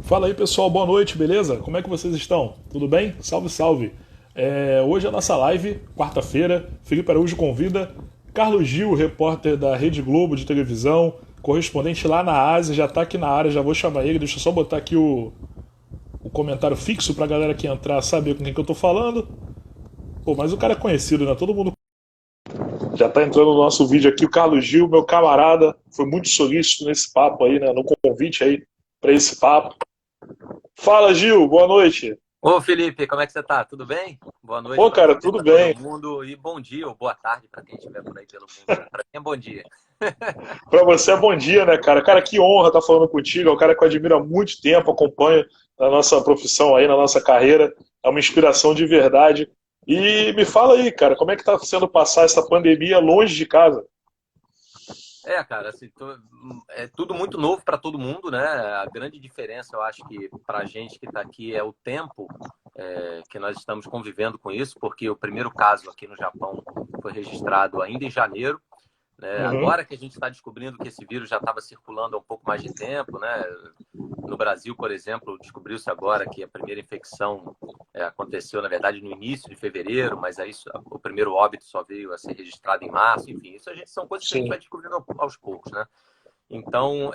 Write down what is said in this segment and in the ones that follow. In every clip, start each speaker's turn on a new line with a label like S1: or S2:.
S1: Fala aí pessoal, boa noite, beleza? Como é que vocês estão? Tudo bem? Salve, salve! Hoje é a nossa live, quarta-feira. Felipe Araújo convida Carlos Gil, repórter da Rede Globo de televisão, correspondente lá na Ásia, já tá aqui na área, já vou chamar ele. Deixa eu só botar aqui o comentário fixo pra galera que entrar saber com quem que eu tô falando. Pô, mas o cara é conhecido, né? Todo mundo já tá entrando no nosso vídeo aqui. O Carlos Gil, meu camarada, foi muito solícito nesse papo aí, né? No convite aí pra esse papo. Fala, Gil, boa noite.
S2: Ô Felipe, como é que você tá? Tudo bem? Boa noite
S1: Pô,
S2: para
S1: cara,
S2: você,
S1: tudo
S2: para todo
S1: bem.
S2: mundo e bom dia ou boa tarde para quem estiver por aí pelo mundo, né? Para mim é bom dia.
S1: Pra você é bom dia, né, cara? Cara, que honra estar falando contigo. É um cara que eu admiro há muito tempo, acompanho na nossa profissão aí, na nossa carreira. É uma inspiração de verdade. E me fala aí, cara, como é que tá sendo passar essa pandemia longe de casa?
S2: Cara, assim, é tudo muito novo para todo mundo, né? A grande diferença, eu acho que para a gente que está aqui é o tempo que nós estamos convivendo com isso, porque o primeiro caso aqui no Japão foi registrado ainda em janeiro. Né?
S1: Uhum.
S2: Agora que a gente está descobrindo que esse vírus já estava circulando há um pouco mais de tempo, né? No Brasil, por exemplo, descobriu-se agora que a primeira infecção aconteceu, na verdade, no início de fevereiro, mas aí o primeiro óbito só veio a ser registrado em março. Enfim, são coisas que a gente
S1: Sim.
S2: vai descobrindo aos poucos, né? Então,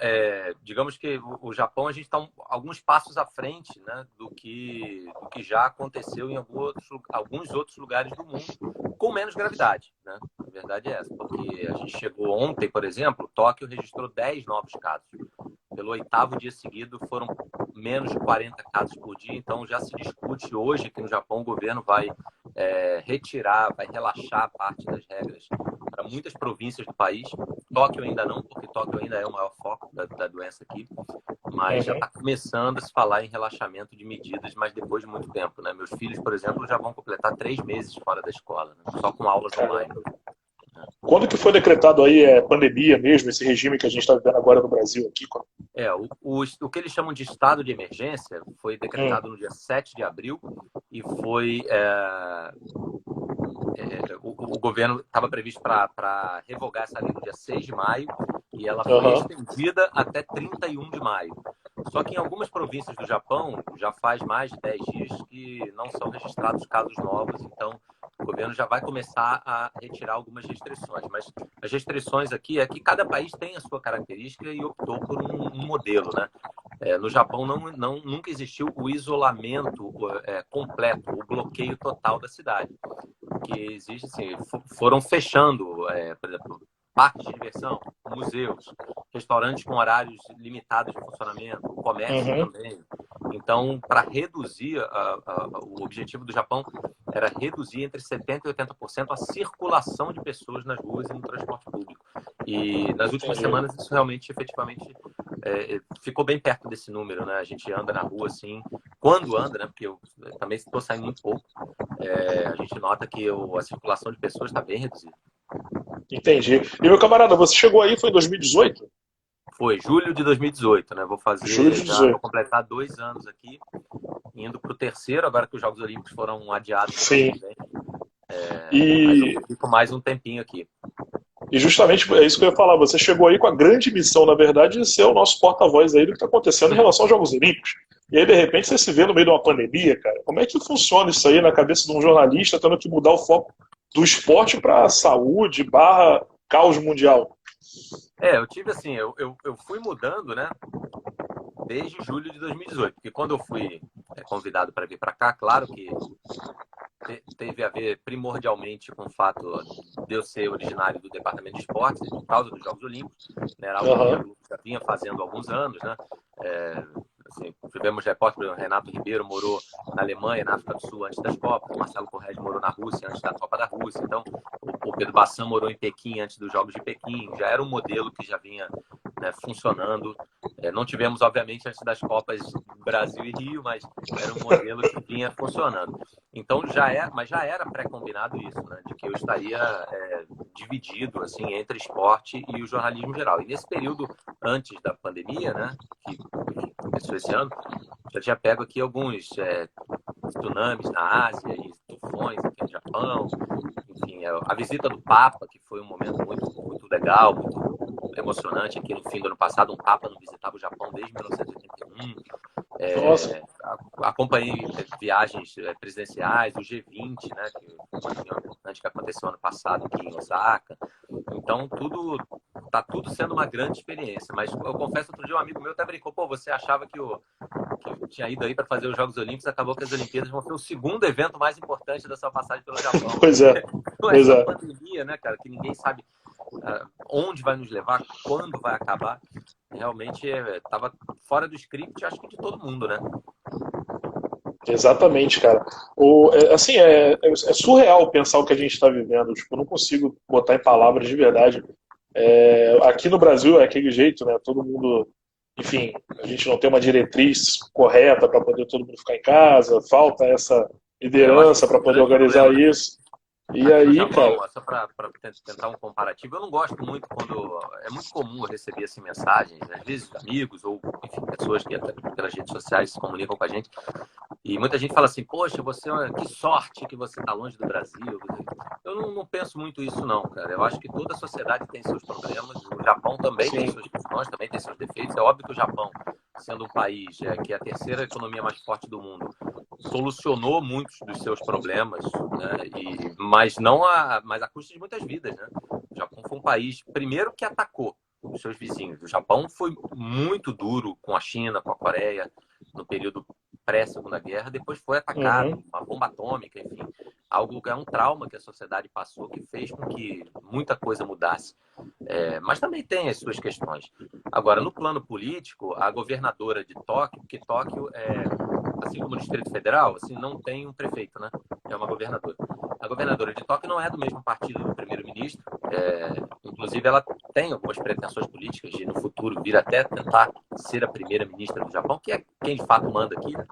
S2: digamos que o Japão a gente está alguns passos à frente, né, do que já aconteceu em alguns outros lugares do mundo, com menos gravidade. Né? A verdade é essa, porque a gente chegou ontem, por exemplo, Tóquio registrou 10 novos casos. Pelo oitavo dia seguido, foram menos de 40 casos por dia. Então, já se discute hoje que no Japão o governo vai retirar, vai relaxar parte das regras para muitas províncias do país. Tóquio ainda não, porque Tóquio ainda é o maior foco da doença aqui, mas já
S1: Uhum.
S2: está começando a se falar em relaxamento de medidas, mas depois de muito tempo. Né? Meus filhos, por exemplo, já vão completar 3 meses fora da escola, né? Só com aulas online.
S1: Caramba.
S2: Né?
S1: Quando que foi decretado aí pandemia mesmo, esse regime que a gente está vivendo agora no Brasil aqui?
S2: O que eles chamam de estado de emergência foi decretado
S1: Hum.
S2: no dia 7 de abril e foi o governo estava previsto para revogar essa lei no dia 6 de maio e ela foi
S1: Aham.
S2: estendida até 31 de maio. Só que em algumas províncias do Japão já faz mais de 10 dias que não são registrados casos novos, então o governo já vai começar a retirar algumas restrições. Mas as restrições aqui é que cada país tem a sua característica e optou por um modelo, né? No Japão nunca existiu o isolamento completo, o bloqueio total da cidade que existe, assim, foram fechando, por exemplo, parques de diversão, museus, restaurantes com horários limitados de funcionamento, o comércio
S1: Uhum.
S2: também. Então, para reduzir, o objetivo do Japão era reduzir entre 70% e 80% a circulação de pessoas nas ruas e no transporte público. E nas últimas
S1: Entendi.
S2: semanas isso realmente, efetivamente, ficou bem perto desse número, né? A gente anda na rua assim, quando anda, né? Porque eu também estou saindo muito pouco, a gente nota que a circulação de pessoas está bem reduzida.
S1: Entendi. E meu camarada, você chegou aí foi em 2018?
S2: Foi julho de 2018, né?
S1: Julho de
S2: Vou
S1: 18.
S2: completar 2 anos aqui, indo para o terceiro, agora que os Jogos Olímpicos foram adiados para o ano
S1: Sim.
S2: que vem. Mas eu
S1: E,
S2: fico mais um tempinho aqui.
S1: e justamente é isso que eu ia falar. Você chegou aí com a grande missão, na verdade, de ser o nosso porta-voz aí do que está acontecendo em relação aos Jogos Olímpicos. E aí, de repente, você se vê no meio de uma pandemia, cara. Como é que funciona isso aí na cabeça de um jornalista tendo que mudar o foco do esporte para saúde barra caos mundial?
S2: Eu tive assim, eu fui mudando, né? Desde julho de 2018, porque quando eu fui convidado para vir para cá, claro que teve a ver primordialmente com o fato de eu ser originário do departamento de esportes, por causa dos Jogos Olímpicos, né? Era algo que a
S1: Aham.
S2: Globo já vinha fazendo há alguns anos, né? É, assim, tivemos repórter, o Renato Ribeiro morou na Alemanha, na África do Sul, antes das Copas, o Marcelo Corrêa morou na Rússia, antes da Copa da Rússia, então o Pedro Bassan morou em Pequim, antes dos Jogos de Pequim, já era um modelo que já vinha, né, funcionando. Não tivemos, obviamente, antes das Copas Brasil e Rio, mas era um modelo que vinha funcionando. Então mas já era pré-combinado isso, né, de que eu estaria dividido assim entre esporte e o jornalismo geral. E nesse período antes da pandemia, né, que enfim, começou esse ano, já tinha pego aqui alguns tsunamis na Ásia e tufões aqui no Japão. Enfim, a visita do Papa, que foi um momento muito, muito legal, muito emocionante aqui no fim do ano passado. Um Papa não visitava o Japão desde 1981.
S1: Nossa,
S2: Acompanhei viagens presidenciais, o G20, né, que foi uma reunião importante que aconteceu ano passado aqui em Osaka. Então, tá tudo sendo uma grande experiência. Mas eu confesso, outro dia um amigo meu até brincou, pô, você achava que eu tinha ido aí para fazer os Jogos Olímpicos, acabou que as Olimpíadas vão ser o segundo evento mais importante da sua passagem pelo Japão.
S1: pois é,
S2: Com
S1: pois
S2: essa
S1: é.
S2: pandemia, né, cara, que ninguém sabe onde vai nos levar, quando vai acabar, realmente estava fora do script, acho que de todo mundo, né?
S1: Exatamente, cara. Assim, é surreal pensar o que a gente está vivendo. Tipo, eu não consigo botar em palavras de verdade. Aqui no Brasil é aquele jeito, né? Todo mundo, enfim, a gente não tem uma diretriz correta para poder todo mundo ficar em casa, falta essa
S2: Eu acho que
S1: liderança
S2: esse é
S1: para
S2: o
S1: poder
S2: grande
S1: organizar
S2: problema, né?
S1: isso. E
S2: Aqui no
S1: aí,
S2: Japão,
S1: cara,
S2: só para tentar um comparativo, eu não gosto muito quando é muito comum eu receber assim, mensagens, às vezes amigos ou enfim, pessoas que até pelas redes sociais se comunicam com a gente. E muita gente fala assim, poxa, que sorte que você está longe do Brasil. Eu não penso muito isso, não, cara. Eu acho que toda sociedade tem seus problemas. O Japão também tem
S1: sim,
S2: suas questões, também tem seus defeitos. É óbvio que o Japão, sendo um país que é a terceira economia mais forte do mundo, solucionou muitos dos seus problemas, né? Mas não mas a custa de muitas vidas, né? O Japão foi um país, primeiro, que atacou os seus vizinhos. O Japão foi muito duro com a China, com a Coreia, no período pré-Segunda Guerra, depois foi atacado,
S1: uhum,
S2: uma bomba atômica, enfim, algo que é um trauma que a sociedade passou, que fez com que muita coisa mudasse. Mas também tem as suas questões. Agora, no plano político, a governadora de Tóquio, porque Tóquio assim como o Distrito Federal, assim, não tem um prefeito, né? É uma governadora. A governadora de Tóquio não é do mesmo partido do primeiro-ministro, inclusive ela tem algumas pretensões políticas de no futuro vir até tentar ser a primeira-ministra do Japão, que é quem de fato manda aqui, né?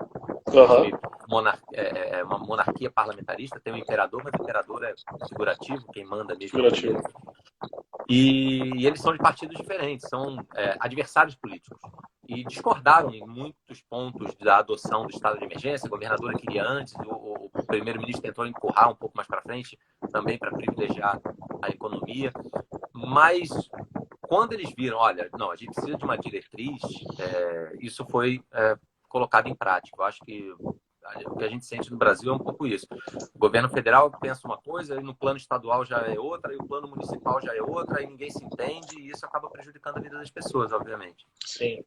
S1: aham,
S2: Regime uma monarquia parlamentarista, tem o imperador, mas o imperador é figurativo, quem manda mesmo é o
S1: figurativo.
S2: primeiro. E eles são de partidos diferentes, são adversários políticos. E discordaram em muitos pontos da adoção do estado de emergência. A governadora queria antes, o primeiro-ministro tentou empurrar um pouco mais para frente, também para privilegiar a economia. Mas quando eles viram, olha, não, a gente precisa de uma diretriz, isso foi colocado em prática. Eu acho que o que a gente sente no Brasil é um pouco isso. O governo federal pensa uma coisa, e no plano estadual já é outra, e o plano municipal já é outra, e ninguém se entende, e isso acaba prejudicando a vida das pessoas, obviamente.
S1: Sim,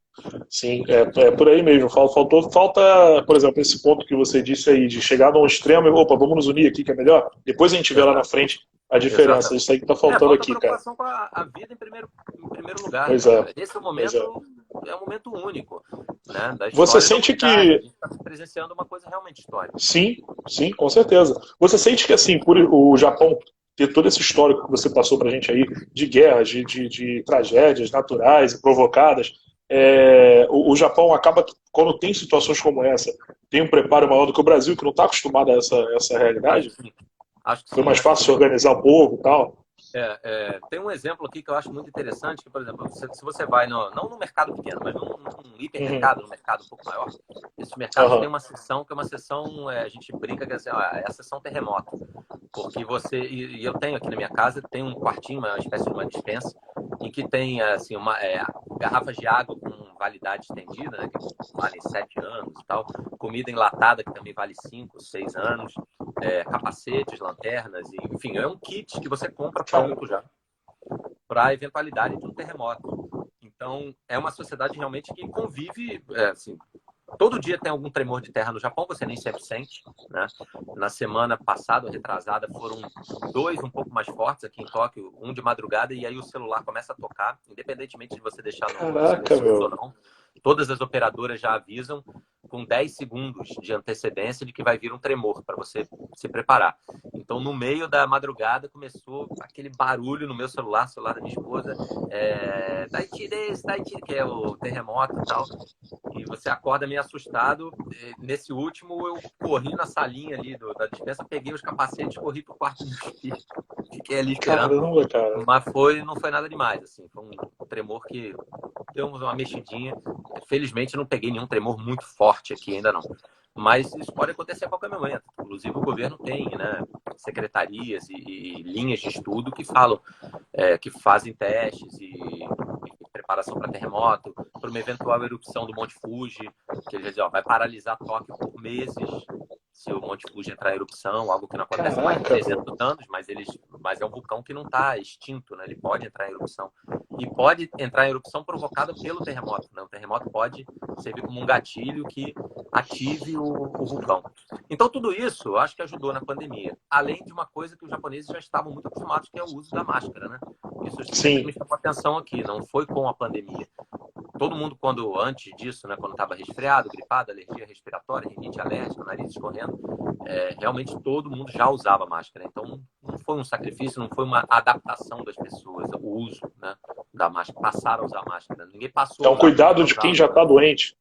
S1: sim, é por aí mesmo. Falta, por exemplo, esse ponto que você disse aí, de chegar num extremo e, opa, vamos nos unir aqui que é melhor. Depois a gente vê lá na
S2: Exato.
S1: frente a diferença.
S2: Exatamente.
S1: Isso aí que tá faltando
S2: Falta
S1: aqui, cara.
S2: preocupação com a vida em primeiro lugar,
S1: Pois
S2: né,
S1: é,
S2: cara? Esse
S1: pois é.
S2: é um momento único, né, da
S1: Você
S2: história da
S1: sente
S2: humanidade. A
S1: que.
S2: gente está presenciando uma coisa realmente histórica.
S1: Sim, sim, com certeza. Você sente que, assim, por o Japão ter todo esse histórico que você passou pra gente aí, de guerras, de tragédias naturais e provocadas, o Japão acaba, quando tem situações como essa, tem um preparo maior do que o Brasil, que não está acostumado a essa
S2: Acho
S1: realidade?
S2: que sim. Acho que
S1: Foi
S2: sim,
S1: mais
S2: acho que
S1: fácil se
S2: sim.
S1: organizar o povo e tal?
S2: Tem um exemplo aqui que eu acho muito interessante, que, por exemplo, se você vai, não no mercado pequeno, mas num
S1: Uhum.
S2: hipermercado, num mercado um pouco maior, esses mercados têm
S1: Aham.
S2: uma seção que é uma seção, a gente brinca que é a seção terremoto, porque e eu tenho aqui na minha casa, tem um quartinho, uma espécie de uma despensa, em que tem, assim, garrafas de água com validade estendida, né, que valem 7 anos e tal, comida enlatada, que também vale 5, 6 anos, capacetes, lanternas, enfim, é um kit que você compra
S1: Cara,
S2: pronto já para a eventualidade de um terremoto. Então, é uma sociedade realmente que convive, assim, todo dia tem algum tremor de terra no Japão, você nem sempre sente, né? Na semana passada, retrasada, foram dois um pouco mais fortes aqui em Tóquio, um de madrugada, e aí o celular começa a tocar, independentemente de você deixar no
S1: caraca,
S2: silencioso ou
S1: meu.
S2: não. Todas as operadoras já avisam com 10 segundos de antecedência de que vai vir um tremor para você se preparar. Então, no meio da madrugada, começou aquele barulho no meu celular da minha esposa, Daichi desu, Daichi, que é o terremoto e tal. E você acorda meio assustado. Nesse último, eu corri na salinha ali da dispensa, peguei os capacetes, corri pro quarto dos meus filhos. Fiquei ali esperando.
S1: Caramba, cara.
S2: Mas não foi nada demais, assim. Foi um tremor que deu uma mexidinha. Felizmente, não peguei nenhum tremor muito forte aqui, ainda não. Mas isso pode acontecer a qualquer momento. Inclusive, o governo tem, né, secretarias e linhas de estudo que falam, que fazem testes e preparação para terremoto, para uma eventual erupção do Monte Fuji, que ele diz, ó, vai paralisar Tóquio por meses se o Monte Fuji entrar em erupção, algo que não acontece há mais de 300 anos, mas é um vulcão que não está extinto, né? Ele pode entrar em erupção. E pode entrar em erupção provocada pelo terremoto, né? O terremoto pode servir como um gatilho que ative o vulcão. Então, tudo isso, eu acho que ajudou na pandemia. Além de uma coisa que os japoneses já estavam muito acostumados, que é o uso da máscara, né? Isso sempre me chamou atenção aqui, não foi com a pandemia. Todo mundo, antes disso, né, quando estava resfriado, gripado, alergia respiratória, rinite alérgica, nariz escorrendo, realmente todo mundo já usava máscara. Então, não foi um sacrifício, não foi uma adaptação das pessoas, o uso, né, da máscara, passaram a usar máscara. Ninguém passou a usar.
S1: Então, cuidado de quem já está doente.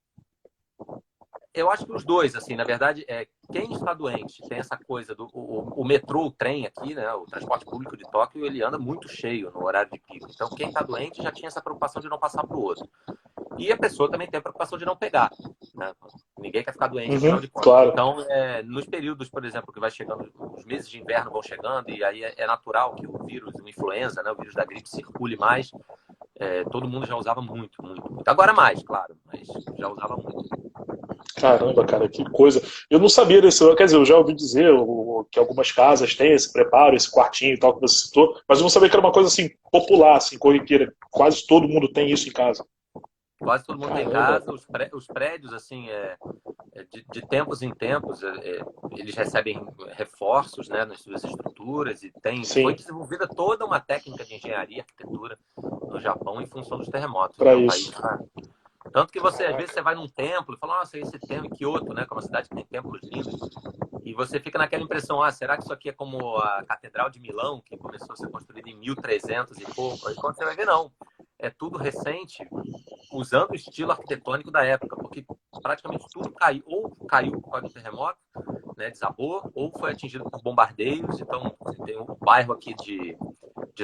S2: Eu acho que os dois, assim, na verdade, quem está doente tem essa coisa do o metrô, o trem aqui, né, o transporte público de Tóquio, ele anda muito cheio no horário de pico. Então, quem está doente já tinha essa preocupação de não passar para o outro. E a pessoa também tem a preocupação de não pegar, né? Ninguém quer ficar doente, afinal de contas.
S1: Claro.
S2: Então, nos períodos, por exemplo, que vai chegando, os meses de inverno vão chegando, e aí é natural que o vírus, o influenza, né, o vírus da gripe circule mais. Todo mundo já usava muito, muito, muito. Agora mais, claro, mas já usava muito.
S1: Caramba, cara, que coisa. Eu não sabia desse, quer dizer, eu já ouvi dizer que algumas casas têm esse preparo, esse quartinho e tal que você citou, mas eu não sabia que era uma coisa assim, popular, assim, corriqueira. Quase todo mundo tem isso em casa.
S2: Quase todo mundo tem casa, os prédios, assim, de tempos em tempos, eles recebem reforços, né, nas suas estruturas e foi desenvolvida toda uma técnica de engenharia e arquitetura no Japão em função dos terremotos.
S1: Para isso.
S2: Tanto que às vezes, você vai num templo e fala, nossa, esse templo em Kyoto, né, que é uma cidade que tem templos lindos, e você fica naquela impressão, será que isso aqui é como a Catedral de Milão, que começou a ser construída em 1300 e pouco? Aí quando você vai ver, não. É tudo recente, usando o estilo arquitetônico da época, porque praticamente tudo caiu, ou caiu por causa do terremoto, né, desabou, ou foi atingido por bombardeios. Então, tem um bairro aqui de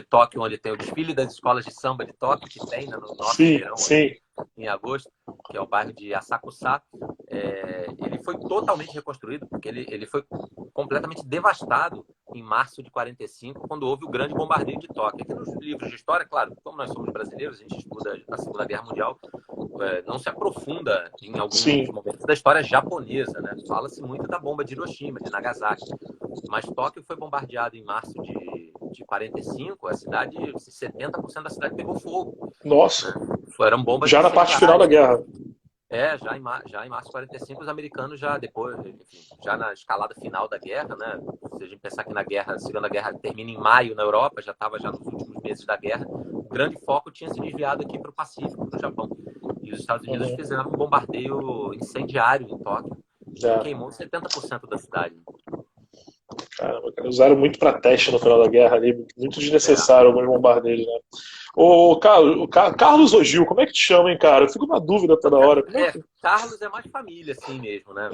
S2: Tóquio, onde tem o desfile das escolas de samba de Tóquio, que tem, né, no nosso verão, em agosto, que é o bairro de Asakusa. Ele foi totalmente reconstruído, porque ele foi completamente devastado em março de 45, quando houve o grande bombardeio de Tóquio. Aqui nos livros de história, claro, como nós somos brasileiros, a gente estuda a Segunda Guerra Mundial, não se aprofunda em alguns momentos da história japonesa, né? Fala-se muito da bomba de Hiroshima, de Nagasaki, mas Tóquio foi bombardeado em março de 45, a cidade, 70% da cidade pegou fogo.
S1: Nossa!
S2: Né? Foram bombas
S1: já na parte final da guerra.
S2: Já em março de 45, os americanos já na escalada final da guerra, né? Se a gente pensar que a Segunda Guerra termina em maio na Europa, já estava nos últimos meses da guerra, o grande foco tinha se desviado aqui para o Pacífico, para o Japão. E os Estados Unidos fizeram um bombardeio incendiário em Tóquio, que queimou 70% da cidade.
S1: Caramba, cara, usaram muito para teste no final da guerra ali, muito desnecessário alguns bombardeios, né? Ô, Carlos ou Gil, como é que te chama, hein, cara? Eu fico na dúvida toda hora.
S2: Carlos é mais família, assim mesmo, né?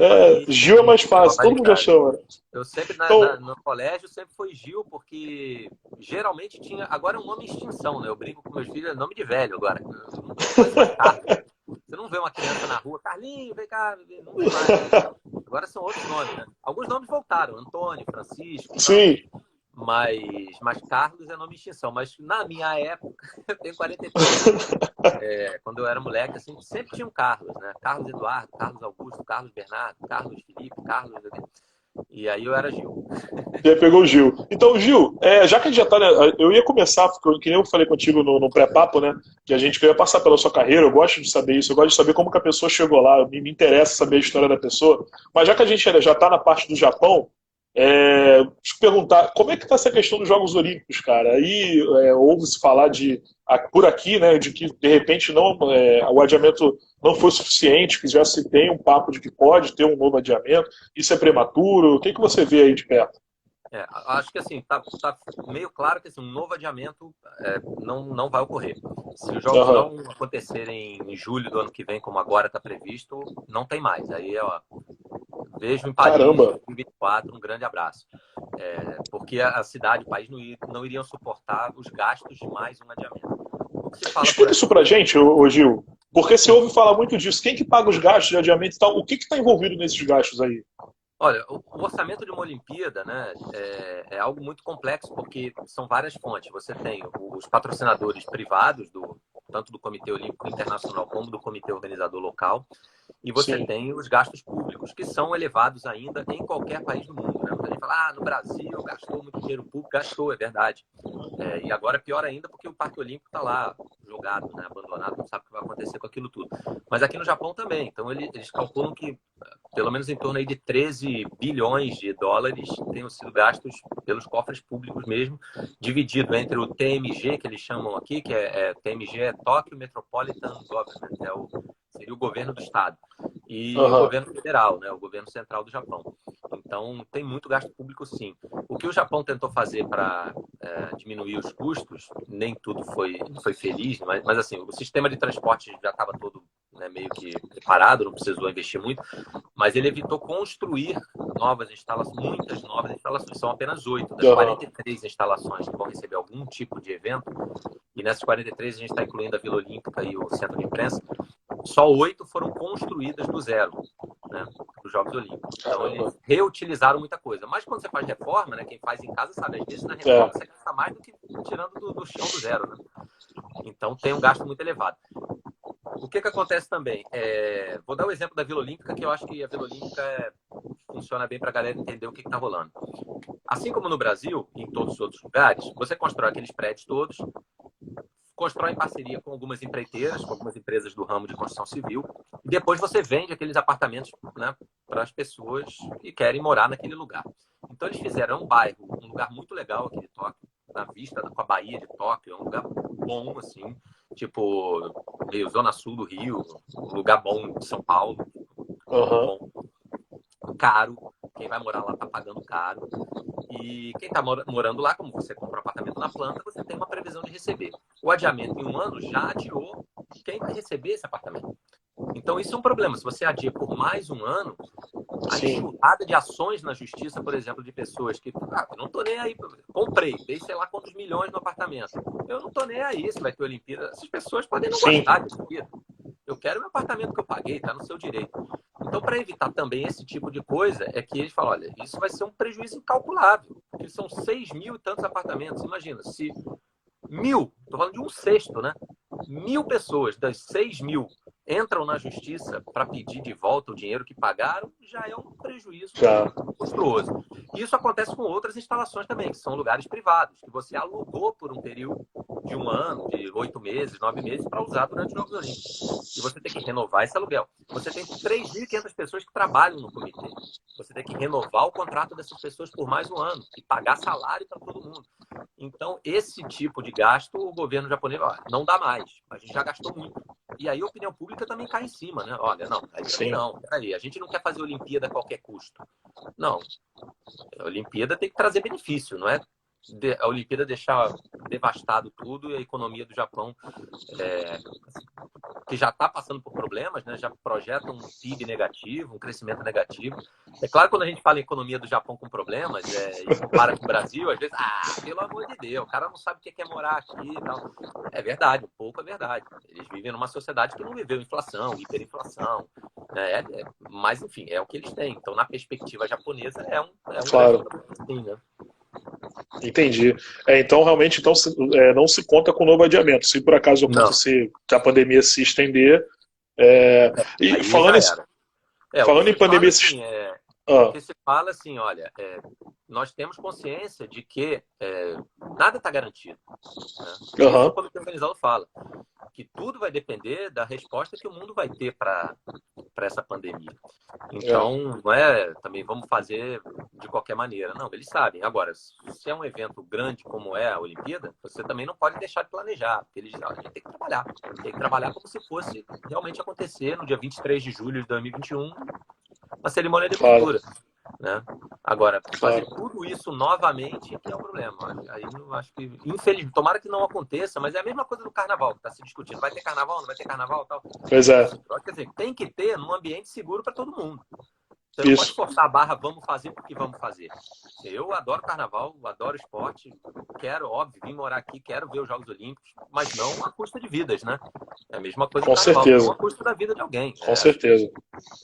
S1: Gil é mais fácil, todo mundo já chama.
S2: Eu sempre, no colégio, sempre foi Gil, porque geralmente tinha... Agora é um nome em extinção, né? Eu brinco com meus filhos, é nome de velho agora. Você não vê uma criança na rua, Carlinhos, vem cá, não vê mais. Agora são outros nomes, né? Alguns nomes voltaram, Antônio, Francisco.
S1: Sim.
S2: Mas Carlos é nome de extinção. Mas na minha época, eu tenho 43 anos, quando eu era moleque, assim, sempre tinha um Carlos, né? Carlos Eduardo, Carlos Augusto, Carlos Bernardo, Carlos Felipe, Carlos... E aí eu era Gil.
S1: E aí pegou o Gil. Então, Gil, já que a gente já tá, né, eu ia começar, porque que nem eu falei contigo no pré-papo, né? Que a gente queria passar pela sua carreira, eu gosto de saber isso, eu gosto de saber como que a pessoa chegou lá, me interessa saber a história da pessoa. Mas já que a gente já tá na parte do Japão, deixa eu perguntar, como é que tá essa questão dos Jogos Olímpicos, cara? Aí ouve-se falar por aqui, né, de que de repente o adiamento não foi suficiente, que já se tem um papo de que pode ter um novo adiamento, isso é prematuro, o que você vê aí de perto?
S2: Acho que assim, tá meio claro que assim, um novo adiamento não vai ocorrer. Se os jogos não acontecerem em julho do ano que vem, como agora está previsto, não tem mais. Aí, vejo em Paris, 2024, um grande abraço. Porque a cidade, o país não iriam suportar os gastos de mais um adiamento.
S1: Explica isso pra gente, ô Gil. Porque se ouve falar muito disso, quem que paga os gastos de adiamento e tal? O que está envolvido nesses gastos aí?
S2: Olha, o orçamento de uma Olimpíada, né, é algo muito complexo, porque são várias fontes. Você tem os patrocinadores privados tanto do Comitê Olímpico Internacional como do Comitê Organizador Local. E você
S1: Sim.
S2: tem os gastos públicos, que são elevados ainda em qualquer país do mundo. Né? Muita gente fala, no Brasil gastou muito dinheiro público, gastou, é verdade. E agora é pior ainda porque o Parque Olímpico está lá jogado, né? Abandonado, não sabe o que vai acontecer com aquilo tudo. Mas aqui no Japão também. Então eles calculam que pelo menos em torno aí de 13 bilhões de dólares tenham sido gastos pelos cofres públicos mesmo, dividido entre o TMG, que eles chamam aqui, que TMG é Tokyo Metropolitan Government, seria o governo do estado, e o governo federal, né, o governo central do Japão. Então, tem muito gasto público, sim. O que o Japão tentou fazer para diminuir os custos, nem tudo foi feliz, mas assim, o sistema de transporte já estava todo, né, meio que preparado, não precisou investir muito, mas ele evitou construir novas instalações, muitas novas instalações. São apenas 8 das 43 instalações que vão receber algum tipo de evento, e nessas 43 a gente está incluindo a Vila Olímpica e o Centro de Imprensa. Só 8 foram construídas do zero, né, os Jogos Olímpicos. Então, eles reutilizaram muita coisa. Mas quando você faz reforma, né, quem faz em casa sabe, às vezes na reforma você gasta mais do que tirando do chão do zero. Né? Então, tem um gasto muito elevado. O que acontece também? Vou dar o exemplo da Vila Olímpica, que eu acho que a Vila Olímpica funciona bem para a galera entender o que está rolando. Assim como no Brasil, em todos os outros lugares, você constrói aqueles prédios todos, constrói em parceria com algumas empreiteiras, com algumas empresas do ramo de construção civil, e depois você vende aqueles apartamentos, né, para as pessoas que querem morar naquele lugar. Então eles fizeram um bairro, um lugar muito legal aqui de Tóquio, na vista com a Baía de Tóquio, é um lugar bom, assim, tipo Zona Sul do Rio, um lugar bom de São Paulo, bom, caro, quem vai morar lá está pagando caro. E quem está morando lá, como você compra um apartamento na planta, você tem uma previsão de receber. O adiamento em um ano já adiou quem vai receber esse apartamento. Então, isso é um problema. Se você adia por mais um ano, a enxurrada de ações na justiça, por exemplo, de pessoas que eu não estou nem aí, comprei, dei sei lá quantos milhões no apartamento. Eu não estou nem aí se vai ter Olimpíada. Essas pessoas podem não gostar de Olimpíada. Eu quero o meu apartamento que eu paguei, está no seu direito. Então, para evitar também esse tipo de coisa, é que eles falam, olha, isso vai ser um prejuízo incalculável, porque são 6 mil e tantos apartamentos. Imagina, se 1.000, estou falando de um sexto, né? 1.000 pessoas das 6 mil entram na justiça para pedir de volta o dinheiro que pagaram, já é um prejuízo monstruoso. Isso acontece com outras instalações também, que são lugares privados, que você alugou por um período de um ano, de 8 meses, 9 meses, para usar durante os Jogos Olímpicos. E você tem que renovar esse aluguel. Você tem 3.500 pessoas que trabalham no comitê. Você tem que renovar o contrato dessas pessoas por mais um ano e pagar salário para todo mundo. Então, esse tipo de gasto, o governo japonês não dá mais. A gente já gastou muito. E aí a opinião pública também cai em cima, né? Olha, não, aí também não. Peraí, a gente não quer fazer Olimpíada a qualquer custo. Não. A Olimpíada tem que trazer benefício, não é a Olimpíada deixar devastado tudo e a economia do Japão, que já está passando por problemas, né? Já projeta um PIB negativo, um crescimento negativo. É claro que quando a gente fala em economia do Japão com problemas e compara com o Brasil, às vezes, pelo amor de Deus, o cara não sabe o que é morar aqui e tal. É verdade, um pouco é verdade. Eles vivem numa sociedade que não viveu inflação, hiperinflação, né? Mas, enfim, é o que eles têm. Então, na perspectiva japonesa, é um
S1: claro.
S2: problema assim, né?
S1: Entendi. Então, realmente, não se conta com novo adiamento. Se por acaso acontecer que a pandemia se estender. E falando em pandemia se
S2: O que se fala assim, olha, nós temos consciência de que nada está garantido. Né? Isso o Comitê Organizador fala. Que tudo vai depender da resposta que o mundo vai ter para essa pandemia. Então, não é também vamos fazer de qualquer maneira. Não, eles sabem. Agora, se é um evento grande como é a Olimpíada, você também não pode deixar de planejar. Porque eles dizem, a gente tem que trabalhar. Tem que trabalhar como se fosse realmente acontecer no dia 23 de julho de 2021, uma cerimônia de abertura. Né? Agora, fazer tudo isso novamente é que é o problema. Aí eu acho que, infelizmente, tomara que não aconteça, mas é a mesma coisa do carnaval que está se discutindo. Vai ter carnaval, não vai ter carnaval tal?
S1: Pois é.
S2: Quer dizer, tem que ter num ambiente seguro para todo mundo. Você não pode forçar a barra, vamos fazer porque vamos fazer. Eu adoro carnaval, adoro esporte, quero, óbvio, vim morar aqui, quero ver os Jogos Olímpicos, mas não a custa de vidas, né? É a mesma coisa
S1: Com
S2: do carnaval,
S1: certeza.
S2: não a custa da vida de alguém.
S1: Com certeza.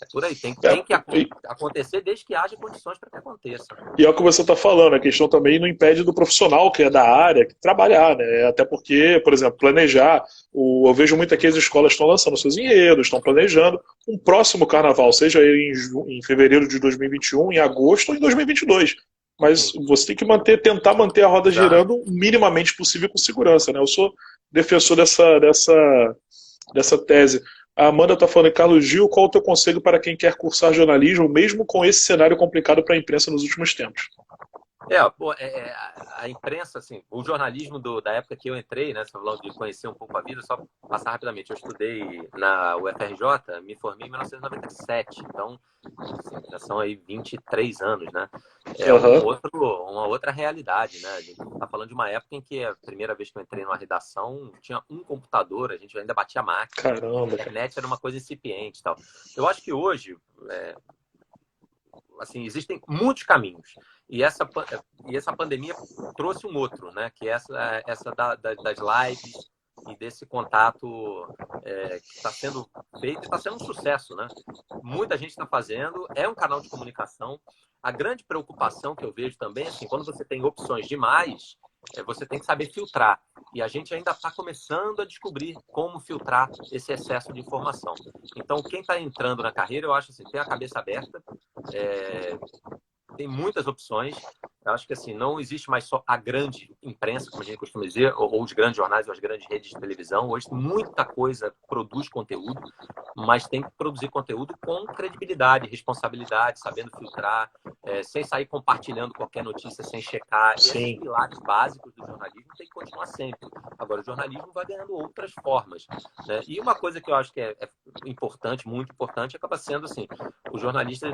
S2: É por aí, tem que
S1: E
S2: acontecer desde que haja condições para que aconteça.
S1: e é o que você está falando, a questão também não impede do profissional que é da área trabalhar, né? Até porque, por exemplo, planejar. Eu vejo muito aqui as escolas estão lançando seus enredos, estão planejando um próximo carnaval, seja ele em fevereiro de 2021, em agosto ou em 2022. Mas você tem que tentar manter a roda girando o minimamente possível com segurança, né? Eu sou defensor dessa tese. A Amanda está falando, Carlos Gil, qual o teu conselho para quem quer cursar jornalismo, mesmo com esse cenário complicado para a imprensa nos últimos tempos?
S2: A imprensa, assim, o jornalismo da época que eu entrei, né, você falou de conhecer um pouco a vida, só passar rapidamente. Eu estudei na UFRJ, me formei em 1997, então assim, já são aí 23 anos, né? É uma outra realidade, né? A gente está falando de uma época em que a primeira vez que eu entrei numa redação tinha um computador, a gente ainda batia máquina,
S1: Caramba.
S2: a internet era uma coisa incipiente e tal. Eu acho que hoje assim, existem muitos caminhos. E essa pandemia trouxe um outro, né? Que é essa das lives e desse contato que está sendo feito e está sendo um sucesso, né? Muita gente está fazendo, é um canal de comunicação. A grande preocupação que eu vejo também, assim, quando você tem opções demais, você tem que saber filtrar. E a gente ainda está começando a descobrir como filtrar esse excesso de informação. Então, quem está entrando na carreira, eu acho assim, tem a cabeça aberta, tem muitas opções. Eu acho que assim, não existe mais só a grande imprensa, como a gente costuma dizer, ou os grandes jornais, ou as grandes redes de televisão. Hoje muita coisa produz conteúdo, mas tem que produzir conteúdo com credibilidade, responsabilidade, sabendo filtrar, sem sair compartilhando qualquer notícia, sem checar. E esses pilares básicos do jornalismo tem que continuar sempre. Agora, o jornalismo vai ganhando outras formas, né? E uma coisa que eu acho que é importante, muito importante, acaba sendo assim, o jornalista,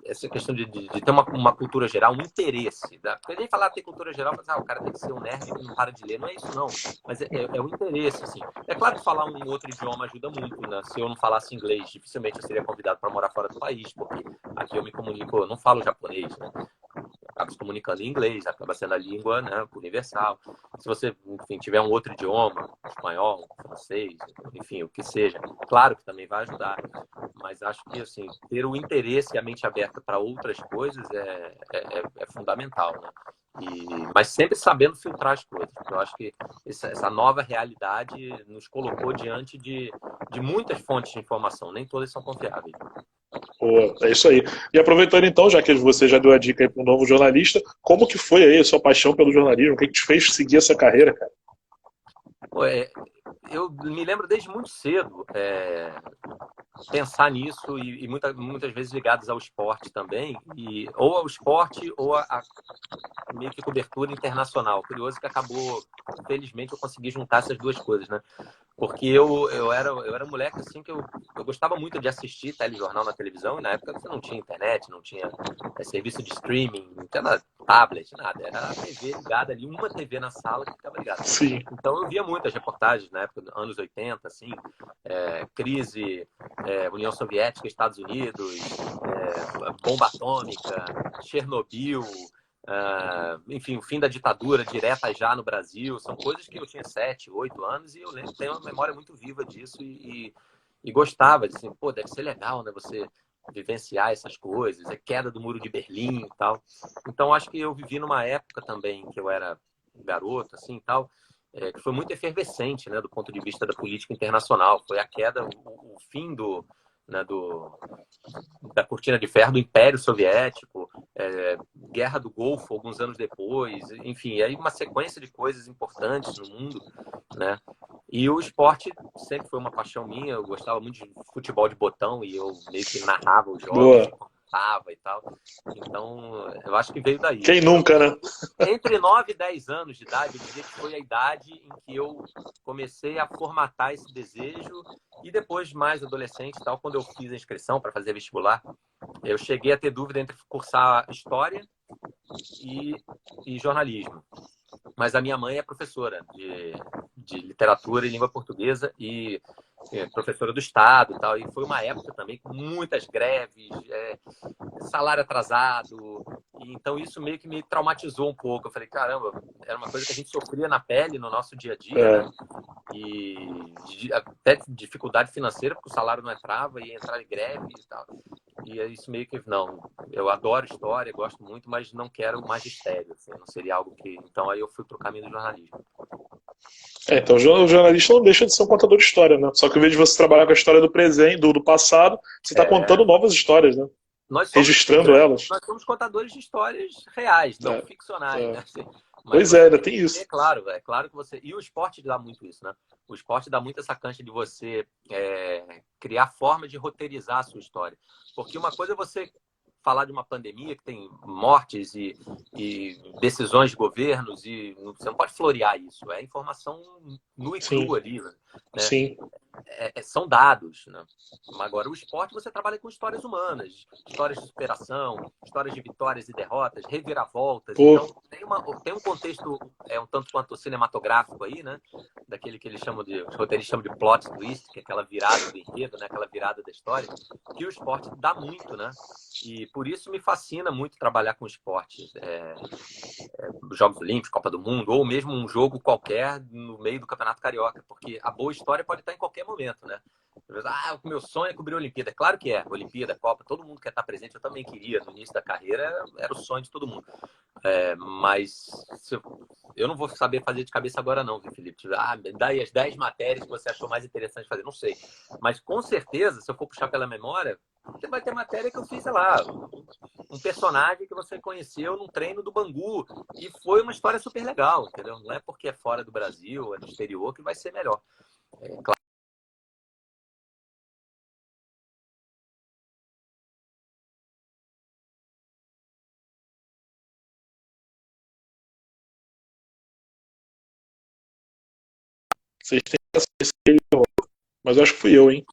S2: essa questão de ter uma cultura geral, um interesse. Porque nem falar ter cultura geral, mas o cara tem que ser um nerd que não para de ler, não é isso não. Mas é o interesse, assim. É claro que falar um outro idioma ajuda muito, né? Se eu não falasse inglês, dificilmente eu seria convidado para morar fora do país, porque aqui eu me comunico, eu não falo japonês, né? Acaba se comunicando em inglês, acaba sendo a língua, né, universal. Se você, enfim, tiver um outro idioma, espanhol, francês, enfim, o que seja, claro que também vai ajudar. Mas acho que, assim, ter o interesse e a mente aberta para outras coisas é fundamental, né? Mas sempre sabendo filtrar as coisas. Eu acho que essa nova realidade nos colocou diante de muitas fontes de informação. Nem todas são confiáveis.
S1: Pô, é isso aí. E aproveitando então, já que você já deu a dica aí para um novo jornalista, como que foi aí a sua paixão pelo jornalismo? O que te fez seguir essa carreira, cara?
S2: Eu me lembro desde muito cedo pensar nisso e muitas vezes ligados ao esporte também, ou ao esporte ou a meio que cobertura internacional. Curioso que acabou, felizmente, eu consegui juntar essas duas coisas, né? Porque eu era moleque, assim, que eu gostava muito de assistir telejornal na televisão, e na época você não tinha internet, não tinha serviço de streaming, não tinha tablet, nada. Era a TV ligada ali, uma TV na sala que ficava ligada.
S1: Sim.
S2: Então eu via muitas reportagens na época, anos 80, assim, crise, União Soviética, Estados Unidos, bomba atômica, Chernobyl, enfim, o fim da ditadura direta já no Brasil. São coisas que eu tinha 7, 8 anos e eu lembro, tenho uma memória muito viva disso e gostava de assim, pô, deve ser legal, né, você vivenciar essas coisas, a queda do Muro de Berlim e tal. Então acho que eu vivi numa época também que eu era garoto, assim, tal, que foi muito efervescente, né, do ponto de vista da política internacional. Foi a queda, o fim né, da cortina de ferro do Império Soviético, Guerra do Golfo alguns anos depois, enfim, aí uma sequência de coisas importantes no mundo, né? E o esporte sempre foi uma paixão minha. Eu gostava muito de futebol de botão e eu meio que narrava os jogos, comentava e tal. Então, eu acho que veio daí.
S1: Quem nunca, né?
S2: Entre 9 e 10 anos de idade, eu diria que foi a idade em que eu comecei a formatar esse desejo. E depois, mais adolescente, tal, quando eu fiz a inscrição para fazer vestibular, eu cheguei a ter dúvida entre cursar História e jornalismo. Mas a minha mãe é professora de literatura e língua portuguesa e professora do Estado e tal, e foi uma época também com muitas greves, salário atrasado, e então isso meio que me traumatizou um pouco. Eu falei, caramba, era uma coisa que a gente sofria na pele no nosso dia a dia, né? E até dificuldade financeira, porque o salário não entrava, e entrar em greve e tal. E é isso meio que, não, eu adoro história, gosto muito, mas não quero magistério, assim, não seria algo que... Então aí eu fui pro caminho do jornalismo.
S1: Então o jornalista não deixa de ser um contador de história, né? Só que ao invés de você trabalhar com a história do presente, do passado, você está contando novas histórias, né? Registrando elas.
S2: Nós somos contadores de histórias reais, não ficcionais, né? Assim,
S1: pois ainda tem isso.
S2: É claro que você... E o esporte dá muito isso, né? O esporte dá muito essa cancha de você criar forma de roteirizar a sua história. Porque uma coisa é você falar de uma pandemia que tem mortes e decisões de governos, e você não pode florear isso. É informação nua e crua ali, né?
S1: Sim.
S2: São dados, né? Agora, o esporte, você trabalha com histórias humanas, histórias de superação, histórias de vitórias e derrotas, reviravoltas. Então, tem um contexto um tanto quanto cinematográfico aí, né? Daquele que eles chamam os roteiristas chamam de plot twist, que é aquela virada do enredo, né? Aquela virada da história, que o esporte dá muito, né? E por isso me fascina muito trabalhar com esportes. Jogos Olímpicos, Copa do Mundo, ou mesmo um jogo qualquer no meio do Campeonato Carioca, porque a boa história pode estar em qualquer momento, né? O meu sonho é cobrir a Olimpíada. Claro que é, Olimpíada, Copa, todo mundo quer estar presente, eu também queria, no início da carreira, era o sonho de todo mundo. Mas eu não vou saber fazer de cabeça agora não, viu, Felipe? Daí as 10 matérias que você achou mais interessante fazer, não sei. Mas com certeza, se eu for puxar pela memória, você vai ter matéria que eu fiz, sei lá, um personagem que você conheceu num treino do Bangu, e foi uma história super legal, entendeu? Não é porque é fora do Brasil, é no exterior, que vai ser melhor. Claro.
S1: Vocês têm essa, mas eu acho que fui eu, hein?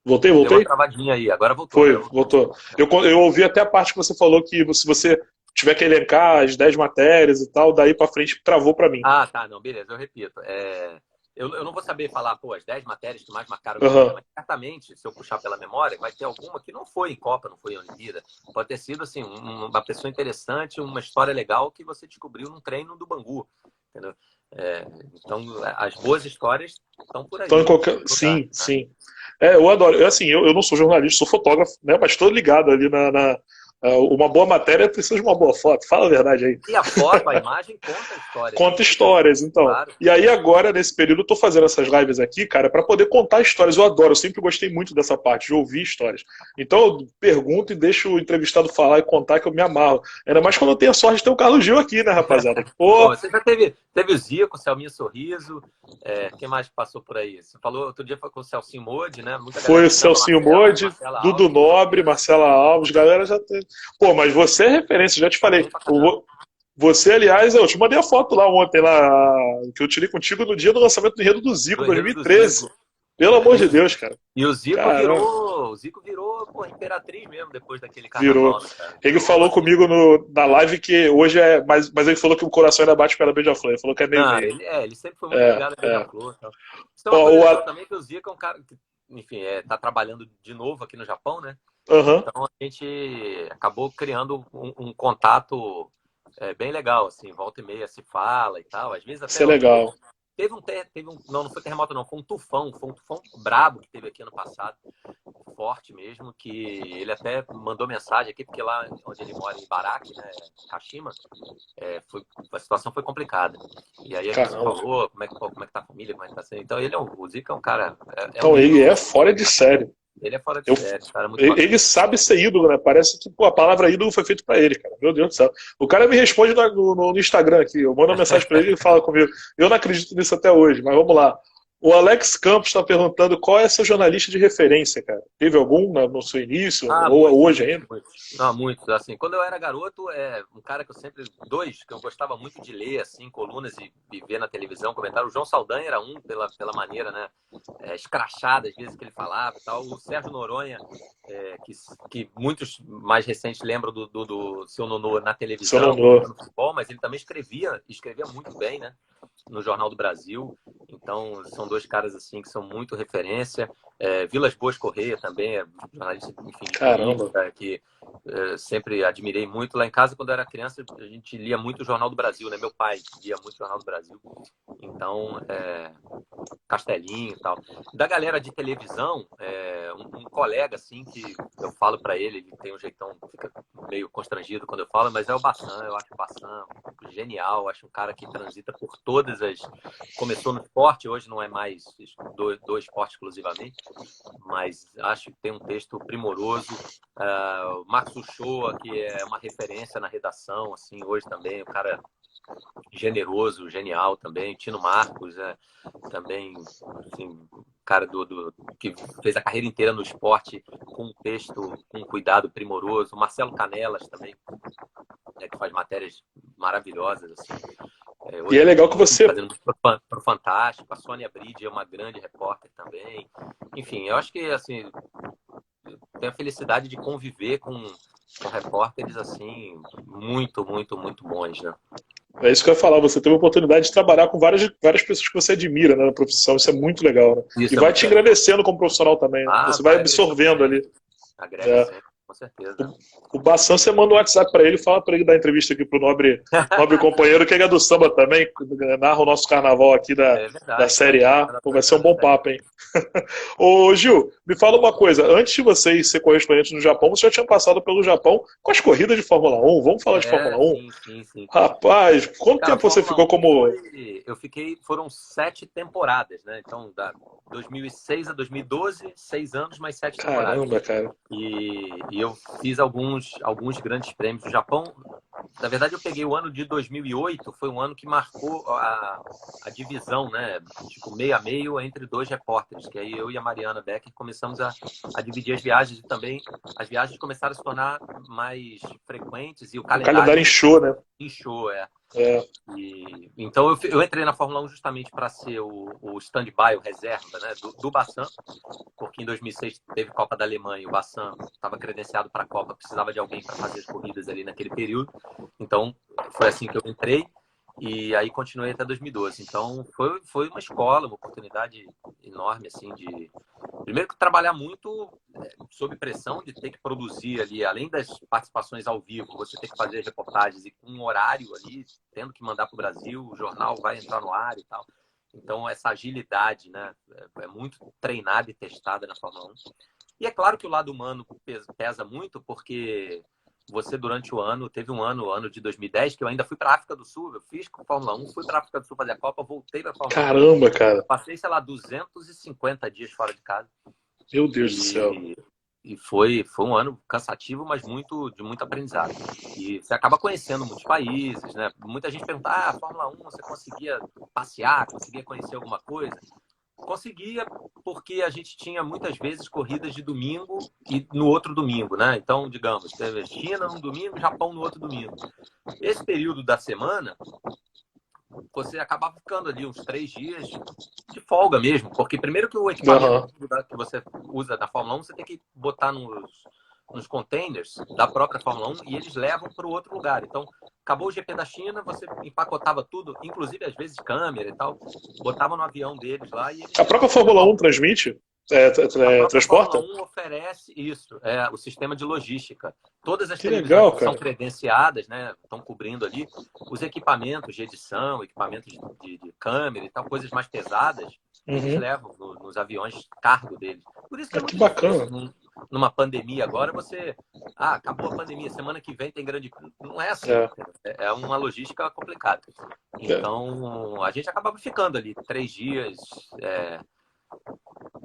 S1: Voltei?
S2: Deu uma travadinha aí, agora voltou.
S1: Voltou. Eu ouvi até a parte que você falou que se você tiver que elencar as 10 matérias e tal, daí pra frente travou pra mim.
S2: Ah, tá, não, beleza, eu repito. Eu não vou saber falar, as 10 matérias que mais marcaram a minha vida, mas certamente, se eu puxar pela memória, vai ter alguma que não foi em Copa, não foi em Olimpíada. Pode ter sido, assim, uma pessoa interessante, uma história legal que você descobriu num treino do Bangu, entendeu? Então, as boas histórias estão por aí.
S1: Sim, sim. Eu adoro. Eu não sou jornalista, sou fotógrafo, né? Mas estou ligado ali uma boa matéria precisa de uma boa foto. Fala a verdade aí.
S2: E a foto, a imagem conta histórias.
S1: Conta histórias, então. Claro. E aí agora, nesse período, eu tô fazendo essas lives aqui, cara, para poder contar histórias. Eu adoro, eu sempre gostei muito dessa parte, de ouvir histórias. Então eu pergunto e deixo o entrevistado falar e contar, que eu me amarro. Ainda mais quando eu tenho a sorte de ter o Carlos Gil aqui, né, rapaziada?
S2: Pô, você já teve o Zico, o Selminho Sorriso, quem mais passou por aí? Você falou, outro dia foi com o Celcinho Modi, né?
S1: Foi o Celcinho Modi, Dudu Nobre, Marcela Alves, galera já tem. Pô, mas você é referência, já te falei. Você, aliás, eu te mandei a foto lá ontem, que eu tirei contigo no dia do lançamento do Enredo do Zico, 2013. Pelo amor de Deus, cara.
S2: E o Zico virou imperatriz mesmo, depois daquele carnaval.
S1: Virou. Ele falou comigo na live que hoje mas ele falou que o coração ainda bate pela Beija-Flor. Ele falou que é meio.
S2: Ele sempre foi muito ligado a Beija-Flor. Então. Isso é uma coisa legal também, que o Zico é um cara que, enfim, tá trabalhando de novo aqui no Japão, né? Então a gente acabou criando um contato bem legal, assim, volta e meia se fala e tal. Às vezes até.
S1: Isso é legal.
S2: Não foi terremoto, não, foi um tufão brabo que teve aqui ano passado, forte mesmo, que ele até mandou mensagem aqui, porque lá onde ele mora, em Ibaraki, né, Kashima, a situação foi complicada. E aí a gente falou como é que tá a família, como é que tá sendo. Então o Zico é um cara...
S1: ele é fora de série.
S2: Ele é fora de série, cara, muito
S1: ele sabe ser ídolo, né? Parece que a palavra ídolo foi feita pra ele, cara. Meu Deus do céu. O cara me responde no Instagram aqui. Eu mando uma mensagem pra ele e fala comigo. Eu não acredito nisso até hoje, mas vamos lá. O Alex Campos está perguntando qual é seu jornalista de referência, cara. Teve algum no seu início? Ou hoje ainda?
S2: Muitos. Assim, quando eu era garoto, um cara que eu sempre... que eu gostava muito de ler, assim, colunas e ver na televisão, comentário. O João Saldanha era um, pela maneira, né, escrachada, às vezes, que ele falava e tal. O Sérgio Noronha, que muitos mais recentes lembram do Seu Nonô na televisão, no futebol, mas ele também escrevia muito bem, né, no Jornal do Brasil. Então, são dois caras assim que são muito referência. Vilas Boas Correia também, jornalista, enfim, de
S1: Caramba.
S2: política, que sempre admirei muito. Lá em casa, quando eu era criança, a gente lia muito o Jornal do Brasil, né? Meu pai lia muito o Jornal do Brasil. Então, Castelinho e tal. Da galera de televisão, um colega, assim, que eu falo para ele, ele tem um jeitão, fica meio constrangido quando eu falo, mas é o Bassan. Eu acho o Bassan genial, acho um cara que transita por todas as... Começou no esporte, hoje não é mais do esporte exclusivamente, mas acho que tem um texto primoroso. O Max Uchoa, que é uma referência na redação, assim, hoje também, o cara generoso, genial também. Tino Marcos, também, assim, cara que fez a carreira inteira no esporte com um texto, com um cuidado primoroso. Marcelo Canelas também, que faz matérias maravilhosas, assim.
S1: E é legal que você...
S2: Fazendo pro Fantástico. A Sônia Bride é uma grande repórter também. Enfim, eu acho que, assim, tenho a felicidade de conviver com repórteres, assim, muito, muito, muito bons, né?
S1: É isso que eu ia falar, você teve a oportunidade de trabalhar com várias pessoas que você admira, né, na profissão, isso é muito legal, né?
S2: Isso
S1: E
S2: é
S1: vai
S2: muito
S1: te
S2: legal.
S1: engrandecendo como profissional também, né? Você vai absorvendo ali.
S2: Agrega sempre, com certeza.
S1: O Bassan, você manda um WhatsApp para ele, fala para ele dar entrevista aqui pro nobre companheiro, que ele é do samba também, narra o nosso carnaval aqui da Série A. Pô, vai ser um bom papo, hein? Ô, Gil, me fala uma coisa. Antes de você ser correspondente no Japão, você já tinha passado pelo Japão com as corridas de Fórmula 1. Vamos falar de Fórmula 1?
S2: Sim.
S1: Rapaz, quanto
S2: Cara,
S1: tempo você ficou como...
S2: Foram 7 temporadas, né? Então, da 2006 a 2012, 6 anos, mais 7 temporadas.
S1: Caramba, cara.
S2: E eu fiz alguns grandes prêmios do Japão. Na verdade, eu peguei o ano de 2008, foi um ano que marcou a divisão, né? Tipo, meio a meio entre dois repórteres, que aí eu e a Mariana Becker começamos a dividir as viagens, e também as viagens começaram a se tornar mais frequentes e o calendário
S1: inchou, né?
S2: Inchou, então eu entrei na Fórmula 1 justamente para ser o stand-by, o reserva, né, do Bassan, porque em 2006 teve Copa da Alemanha e o Bassan estava credenciado para a Copa, precisava de alguém para fazer as corridas ali naquele período. Então foi assim que eu entrei e aí continuei até 2012. Então foi uma escola, uma oportunidade enorme, assim, de primeiro que trabalhar muito sob pressão de ter que produzir ali, além das participações ao vivo, você ter que fazer reportagens e com um horário ali, tendo que mandar para o Brasil, o jornal vai entrar no ar e tal. Então, essa agilidade, né, é muito treinada e testada na Fórmula 1. E é claro que o lado humano pesa muito, porque você, durante o ano, teve um ano de 2010, que eu ainda fui para a África do Sul, eu fiz com a Fórmula 1, fui para a África do Sul fazer a Copa, voltei para a Fórmula 1.
S1: Caramba, cara.
S2: Passei, sei lá, 250 dias fora de casa.
S1: Meu Deus do céu.
S2: E foi um ano cansativo, mas de muito aprendizado. E você acaba conhecendo muitos países, né? Muita gente pergunta, a Fórmula 1, você conseguia passear, conseguia conhecer alguma coisa? Conseguia, porque a gente tinha muitas vezes corridas de domingo e no outro domingo, né? Então, digamos, teve China num domingo, Japão no outro domingo. Esse período da semana, você acabava ficando ali uns 3 dias de folga mesmo, porque primeiro que o equipamento que você usa da Fórmula 1, você tem que botar nos containers da própria Fórmula 1 e eles levam para o outro lugar. Então, acabou o GP da China, você empacotava tudo, inclusive às vezes câmera e tal, botava no avião deles lá e eles...
S1: A própria Fórmula 1 transmite? Transporta?
S2: A Fórmula 1 oferece isso, o sistema de logística. Todas as
S1: televisões
S2: que são credenciadas, né, estão cobrindo ali os equipamentos de edição, equipamentos de câmera e tal, coisas mais pesadas, eles levam nos aviões cargo deles. Por isso que é muito
S1: bacana.
S2: difícil, numa pandemia agora, você... acabou a pandemia, semana que vem tem grande... Não é assim. É uma logística complicada. Então, a gente acabava ficando ali 3 dias...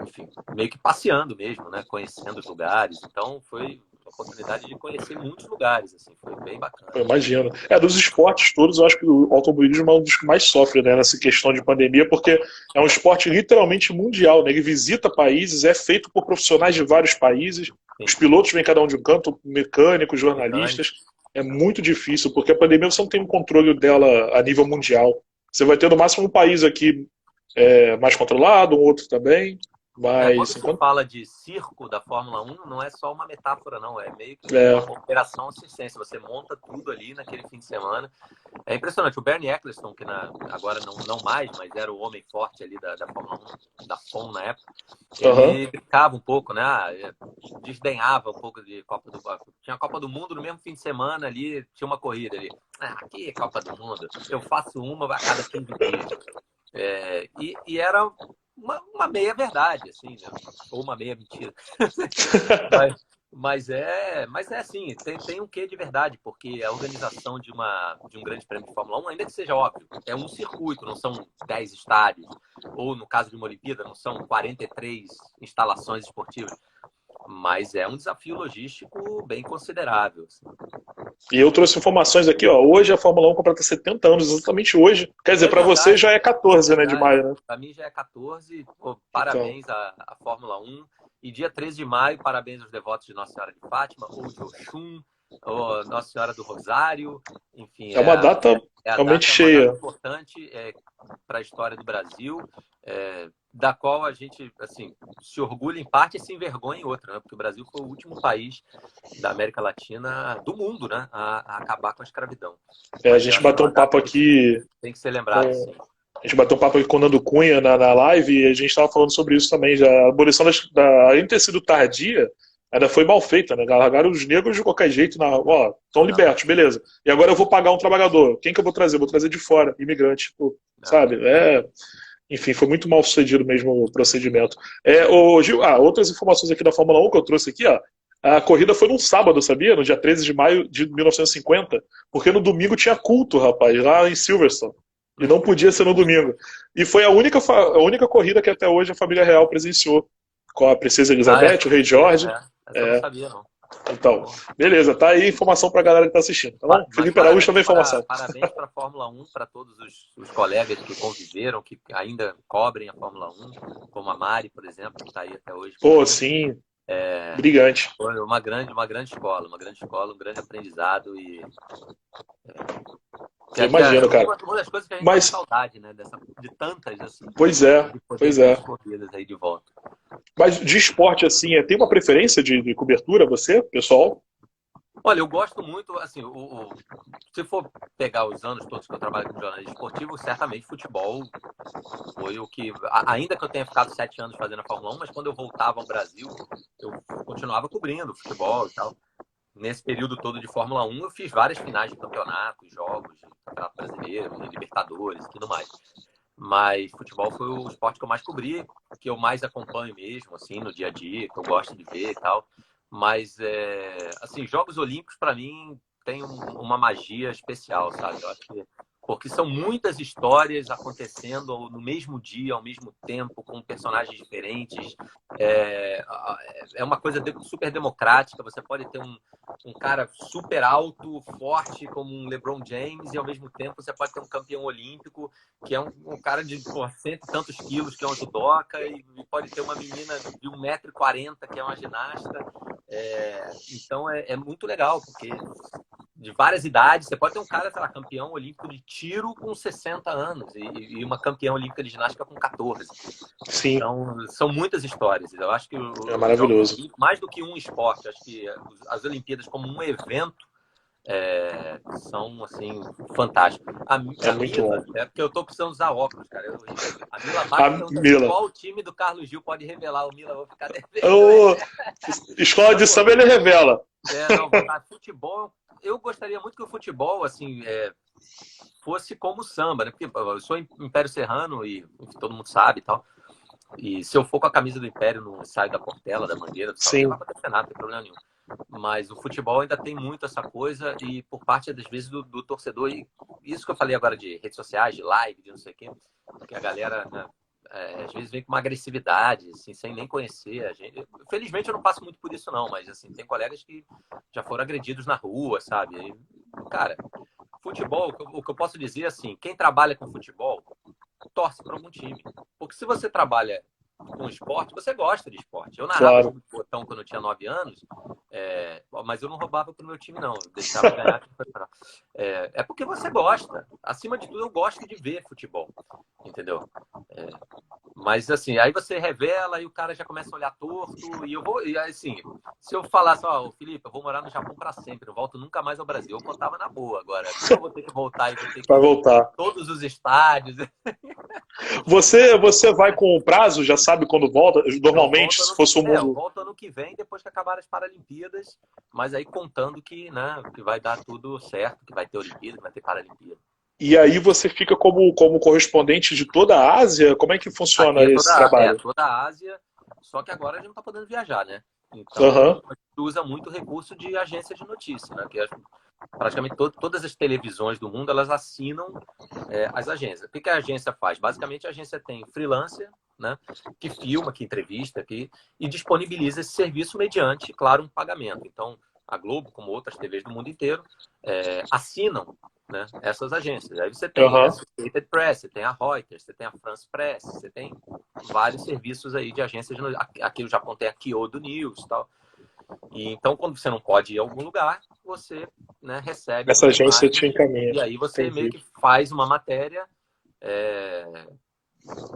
S2: enfim, meio que passeando mesmo, né? Conhecendo os lugares. Então, foi a oportunidade de conhecer muitos lugares, assim, foi bem bacana.
S1: Eu imagino. Dos esportes todos, eu acho que o automobilismo é um dos que mais sofre, né, nessa questão de pandemia, porque é um esporte literalmente mundial, né? Ele visita países, é feito por profissionais de vários países, sim. Os pilotos vêm cada um de um canto, mecânicos, jornalistas. É muito difícil, porque a pandemia você não tem um controle dela a nível mundial. Você vai ter no máximo um país aqui mais controlado, um outro também.
S2: Quando
S1: Mas
S2: se fala de circo da Fórmula 1, não é só uma metáfora, não. É meio que
S1: é,
S2: uma operação circense. Você monta tudo ali naquele fim de semana. É impressionante. O Bernie Eccleston, que agora não mais, mas era o homem forte ali da Fórmula 1, da FOM na época,
S1: aham.
S2: ele brincava um pouco, né? Desdenhava um pouco de Copa do Mundo. Tinha a Copa do Mundo no mesmo fim de semana ali, tinha uma corrida ali. Aqui é Copa do Mundo. Eu faço uma a cada 15 dias. E era uma meia verdade, assim, né? Ou uma meia mentira. mas é assim, tem um quê de verdade, porque a organização de um grande prêmio de Fórmula 1, ainda que seja óbvio, é um circuito, não são 10 estádios, ou no caso de uma Olimpíada, não são 43 instalações esportivas, mas é um desafio logístico bem considerável. Assim.
S1: E eu trouxe informações aqui, ó. Hoje a Fórmula 1 completa 70 anos, exatamente hoje. Quer dizer,
S2: É
S1: para você
S2: verdade,
S1: já é
S2: é
S1: 14, né, de
S2: verdade.
S1: maio, né?
S2: Para mim já é 14. Pô,
S1: Então,
S2: parabéns à Fórmula 1. E dia 13 de maio, parabéns aos devotos de Nossa Senhora de Fátima, ou de Oxum, ou Nossa Senhora do Rosário. Enfim,
S1: é uma data
S2: é a
S1: realmente
S2: data, uma data
S1: cheia.
S2: importante para a história do Brasil, da qual a gente assim, se orgulha em parte e se envergonha em outra, né? Porque o Brasil foi o último país da América Latina, do mundo, né, a acabar com a escravidão.
S1: A
S2: Mas eu
S1: gente
S2: acho que é
S1: bateu
S2: uma
S1: um papo
S2: data que
S1: aqui
S2: tem que ser lembrada,
S1: com
S2: sim.
S1: A gente bateu um papo aqui com o Nando Cunha na live e a gente estava falando sobre isso também. Já, a abolição além de ter sido tardia, ainda foi mal feita, né? Largaram os negros de qualquer jeito, ó, estão
S2: Não,
S1: libertos, beleza. E agora eu vou pagar um trabalhador. Quem que eu vou trazer? Vou trazer de fora, imigrante, tipo,
S2: não.
S1: sabe? Enfim, foi muito mal sucedido mesmo o procedimento. Gil, outras informações aqui da Fórmula 1 que eu trouxe aqui, ó. A corrida foi num sábado, sabia? No dia 13 de maio de 1950, porque no domingo tinha culto, rapaz, lá em Silverstone. E não podia ser no domingo. E foi a única corrida que até hoje a família real presenciou. Com a princesa
S2: Ah,
S1: Elizabeth, o rei George.
S2: essa eu não
S1: É,
S2: sabia, não.
S1: então,
S2: Pô.
S1: beleza, tá aí informação pra galera que tá assistindo, tá bom?
S2: Mas
S1: Felipe Araújo também informação.
S2: parabéns para a Fórmula 1, para todos os colegas que conviveram, que ainda cobrem a Fórmula 1, como a Mari, por exemplo, que está aí até hoje
S1: Pô,
S2: cobrindo.
S1: sim, brilhante.
S2: Foi uma grande escola, um grande aprendizado e
S1: Eu imagino, cara.
S2: uma das coisas que a gente tá com
S1: Mas,
S2: saudade, né? De tantas, assim,
S1: pois é,
S2: de poder
S1: pois
S2: ver
S1: é.
S2: as corridas aí de volta.
S1: Mas de esporte, assim, tem uma preferência de cobertura, você, pessoal?
S2: Olha, eu gosto muito, assim, se for pegar os anos todos que eu trabalho com jornalismo esportivo, certamente futebol foi o que, ainda que eu tenha ficado 7 anos fazendo a Fórmula 1, mas quando eu voltava ao Brasil, eu continuava cobrindo futebol e tal. Nesse período todo de Fórmula 1, eu fiz várias finais de campeonato, jogos de campeonato brasileiro, de Libertadores e tudo mais. Mas futebol foi o esporte que eu mais cobri, que eu mais acompanho mesmo, assim, no dia a dia, que eu gosto de ver e tal. Mas, assim, Jogos Olímpicos, para mim, tem uma magia especial, sabe? Eu acho que porque são muitas histórias acontecendo no mesmo dia, ao mesmo tempo, com personagens diferentes. É, é uma coisa super democrática. Você pode ter um cara super alto, forte, como um LeBron James, e ao mesmo tempo você pode ter um campeão olímpico, que é um cara de cento e tantos quilos, que é um judoca, e pode ter uma menina de 1,40 m, que é uma ginasta. Então é muito legal, porque de várias idades, você pode ter um cara, sei lá, campeão olímpico de tiro com 60 anos e uma campeã olímpica de ginástica com 14.
S1: Sim,
S2: Então, são muitas histórias. Eu acho que
S1: é
S2: os Jogos
S1: maravilhoso.
S2: Olímpicos, mais do que um esporte, acho que as Olimpíadas como um evento são, assim, fantásticos.
S1: É
S2: A
S1: muito bom.
S2: Mila, é porque eu estou precisando usar óculos, cara. A Mila
S1: A
S2: Bastos pergunta assim,
S1: Mila.
S2: qual o time do Carlos Gil pode revelar o Mila? Eu vou ficar devendo.
S1: Ô, escola de samba ele revela.
S2: Não, futebol. Eu gostaria muito que o futebol, assim, fosse como o samba, né? Porque eu sou Império Serrano e todo mundo sabe e tal. E se eu for com a camisa do Império no ensaio da Portela, da Mangueira, do Salão, não vai
S1: Sim,
S2: acontecer nada, não tem problema nenhum. Mas o futebol ainda tem muito essa coisa e por parte, às vezes, do torcedor. E isso que eu falei agora de redes sociais, de live, de não sei o quê, que a galera, né, às vezes vem com uma agressividade, assim, sem nem conhecer a gente. Felizmente eu não passo muito por isso, não, mas assim, tem colegas que já foram agredidos na rua, sabe? E, cara, futebol, o que eu posso dizer, assim, quem trabalha com futebol torce para algum time. Porque se você trabalha com esporte, você gosta de esporte. Eu narrava
S1: claro.
S2: jogo de botão quando eu tinha 9 anos, mas eu não roubava pro meu time, não. Eu deixava ganhar. É porque você gosta. Acima de tudo, eu gosto de ver futebol. Entendeu? É, Mas assim, aí você revela e o cara já começa a olhar torto. E assim, se eu falasse, ó, Felipe, eu vou morar no Japão para sempre, não volto nunca mais ao Brasil, eu contava na boa. Agora, como eu vou ter que voltar e vou ter que
S1: Vai
S2: ir em
S1: voltar.
S2: todos os estádios.
S1: Você vai com o prazo, já sabe quando volta? Normalmente, se fosse o
S2: eu
S1: mundo.
S2: volto ano que vem, depois que acabar as Paralimpíadas, mas aí contando que, né, que vai dar tudo certo, que vai ter Olimpíada, que vai ter Paralimpíada.
S1: E aí você fica como correspondente de toda a Ásia? Como é que funciona
S2: Aqui é
S1: esse trabalho?
S2: toda a Ásia, só que agora a gente não está podendo viajar, né? Então, a gente usa muito recurso de agência de notícia, né? Que praticamente todas as televisões do mundo, elas assinam as agências. O que a agência faz? Basicamente, a agência tem freelancer, né? Que filma, que entrevista, e disponibiliza esse serviço mediante, claro, um pagamento. Então, a Globo, como outras TVs do mundo inteiro, assinam, né, essas agências. Aí você tem a Associated Press, você tem a Reuters, você tem a France Press, você tem vários serviços aí de agências. Aqui no Japão tem a Kyodo News e tal. E então, quando você não pode ir a algum lugar, você, né, recebe
S1: essa agência te encaminha.
S2: E aí você meio que faz uma matéria.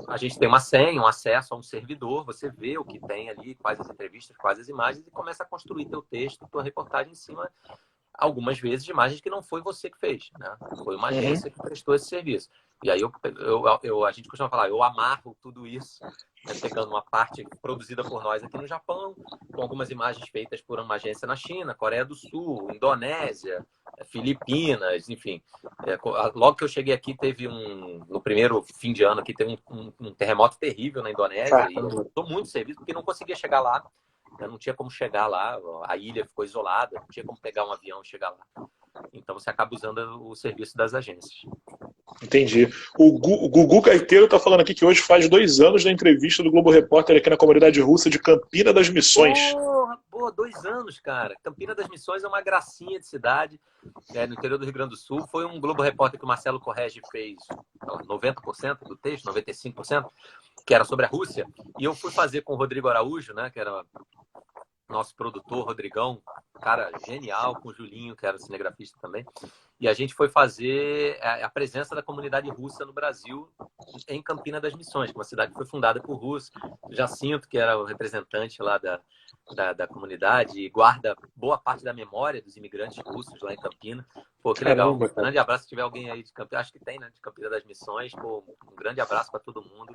S2: A gente tem uma senha, um acesso a um servidor, você vê o que tem ali, quais as entrevistas, quais as imagens, e começa a construir teu texto, tua reportagem em cima, algumas vezes, de imagens que não foi você que fez, né? Foi uma agência que prestou esse serviço. E aí a gente costuma falar, eu amarro tudo isso, né, pegando uma parte produzida por nós aqui no Japão, com algumas imagens feitas por uma agência na China, Coreia do Sul, Indonésia, Filipinas, enfim. Logo que eu cheguei aqui, no primeiro fim de ano aqui, teve um terremoto terrível na Indonésia, e eu usou muito serviço, porque não conseguia chegar lá. Eu não tinha como chegar lá, a ilha ficou isolada, não tinha como pegar um avião e chegar lá. Então você acaba usando o serviço das agências.
S1: Entendi. O Gugu Caeteiro está falando aqui que hoje faz 2 anos da entrevista do Globo Repórter aqui na comunidade russa de Campina das Missões.
S2: Porra, 2 anos, cara. Campina das Missões é uma gracinha de cidade, no interior do Rio Grande do Sul. Foi um Globo Repórter que o Marcelo Corregi fez 90% do texto, 95%, que era sobre a Rússia. E eu fui fazer com o Rodrigo Araújo, né, que era nosso produtor, Rodrigão, cara genial, com o Julinho, que era cinegrafista também. E a gente foi fazer a presença da comunidade russa no Brasil em Campina das Missões, uma cidade que foi fundada por russos. Jacinto, que era o representante lá da comunidade, e guarda boa parte da memória dos imigrantes russos lá em Campina. Pô, que legal.
S1: Caramba,
S2: um grande abraço. Se tiver alguém aí de Campina, acho que tem, né, de Campina das Missões. Pô, um grande abraço para todo mundo.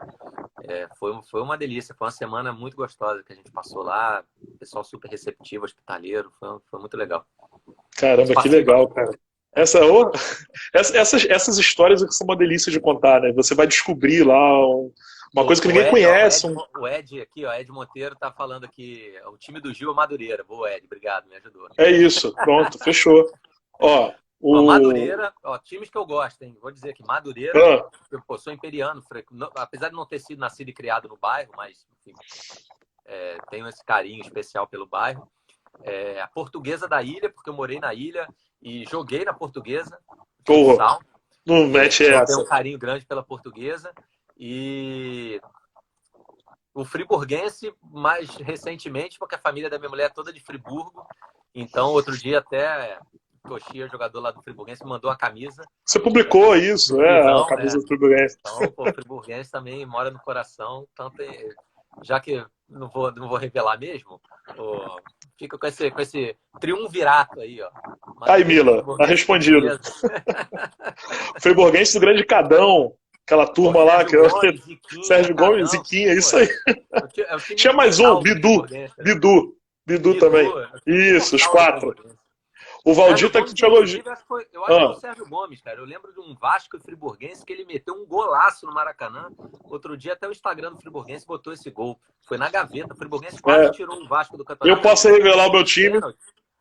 S2: Foi uma delícia. Foi uma semana muito gostosa que a gente passou lá. Pessoal super receptivo, hospitaleiro. Foi muito legal.
S1: Caramba, que legal, cara. Essas histórias que são uma delícia de contar, né? Você vai descobrir lá uma coisa que ninguém conhece.
S2: O Ed aqui, ó, Ed Monteiro tá falando aqui, o time do Gil é Madureira. Boa, Ed, obrigado, me ajudou.
S1: É isso, pronto, fechou.
S2: Madureira, times que eu gosto, hein? Vou dizer aqui, Madureira, eu sou imperiano, apesar de não ter sido nascido e criado no bairro, mas enfim, tenho esse carinho especial pelo bairro. A Portuguesa da Ilha, porque eu morei na ilha e joguei na Portuguesa.
S1: Porra, não mete essa.
S2: Tenho um carinho grande pela Portuguesa. E o friburguense, mais recentemente, porque a família da minha mulher é toda de Friburgo. Então, outro dia até Toshia, jogador lá do Friburguense, me mandou a camisa.
S1: Você publicou isso, a camisa do Friburguense.
S2: Então, o Friburguense também mora no coração. Tanto já que não vou revelar mesmo, fica com esse triunvirato aí, ó.
S1: Aí, Mila, tá respondido. Friburguense do Grande Cadão, aquela turma lá, que eu Sérgio Gomes, Ziquinha, isso aí. Tinha mais um, Bidu também. Isso, os 4. O Valdir tá aqui te elogiando.
S2: Eu acho que foi o Sérgio Gomes, cara. Eu lembro de um Vasco e Friburguense que ele meteu um golaço no Maracanã. Outro dia até o Instagram do Friburguense botou esse gol. Foi na gaveta. O Friburguense quase tirou o Vasco do campeonato.
S1: Eu posso revelar o meu time.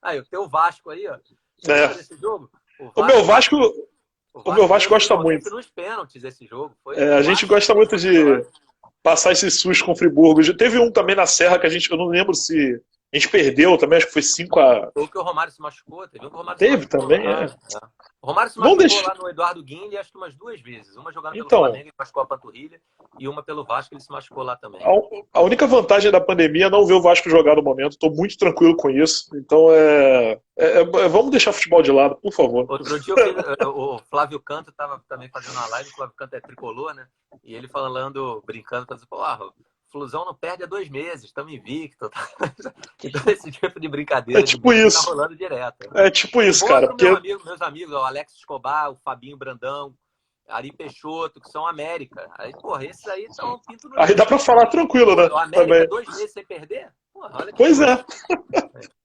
S2: Aí, o teu Vasco aí, ó. Esse jogo?
S1: O meu Vasco gosta muito.
S2: Nos pênaltis esse jogo.
S1: A gente gosta muito de passar esse susto com o Friburgo. Teve um também na Serra que eu não lembro se A gente perdeu também, acho que foi 5-.
S2: Ou que o Romário se machucou, teve um que o Romário se
S1: Teve
S2: machucou
S1: também,
S2: lá.
S1: é.
S2: Né? O Romário se
S1: Vamos
S2: machucou
S1: deixar.
S2: lá no Eduardo Guinle, acho que umas 2 vezes. Uma jogando pelo
S1: Então,
S2: Flamengo, ele machucou a panturrilha, e uma pelo Vasco, ele se machucou lá também.
S1: a única vantagem da pandemia é não ver o Vasco jogar no momento. Estou muito tranquilo com isso. Então, vamos deixar futebol de lado, por favor.
S2: Outro dia o Flávio Canto estava também fazendo uma live, o Flávio Canto é tricolor, né? E ele falando, brincando, falando assim, o Flusão não perde há 2 meses, estamos invicto. Então esse tipo de brincadeira
S1: É tipo
S2: tá
S1: isso.
S2: rolando direto.
S1: É tipo isso, cara.
S2: Fora
S1: Porque,
S2: meus amigos, o Alex Escobar, o Fabinho Brandão, Ari Peixoto, que são América. Aí, porra, esses aí estão pinto no
S1: aí dá
S2: lixo.
S1: pra falar tranquilo, né?
S2: O América
S1: Também.
S2: 2 meses sem perder? Porra, olha que
S1: Pois
S2: coisa.
S1: é.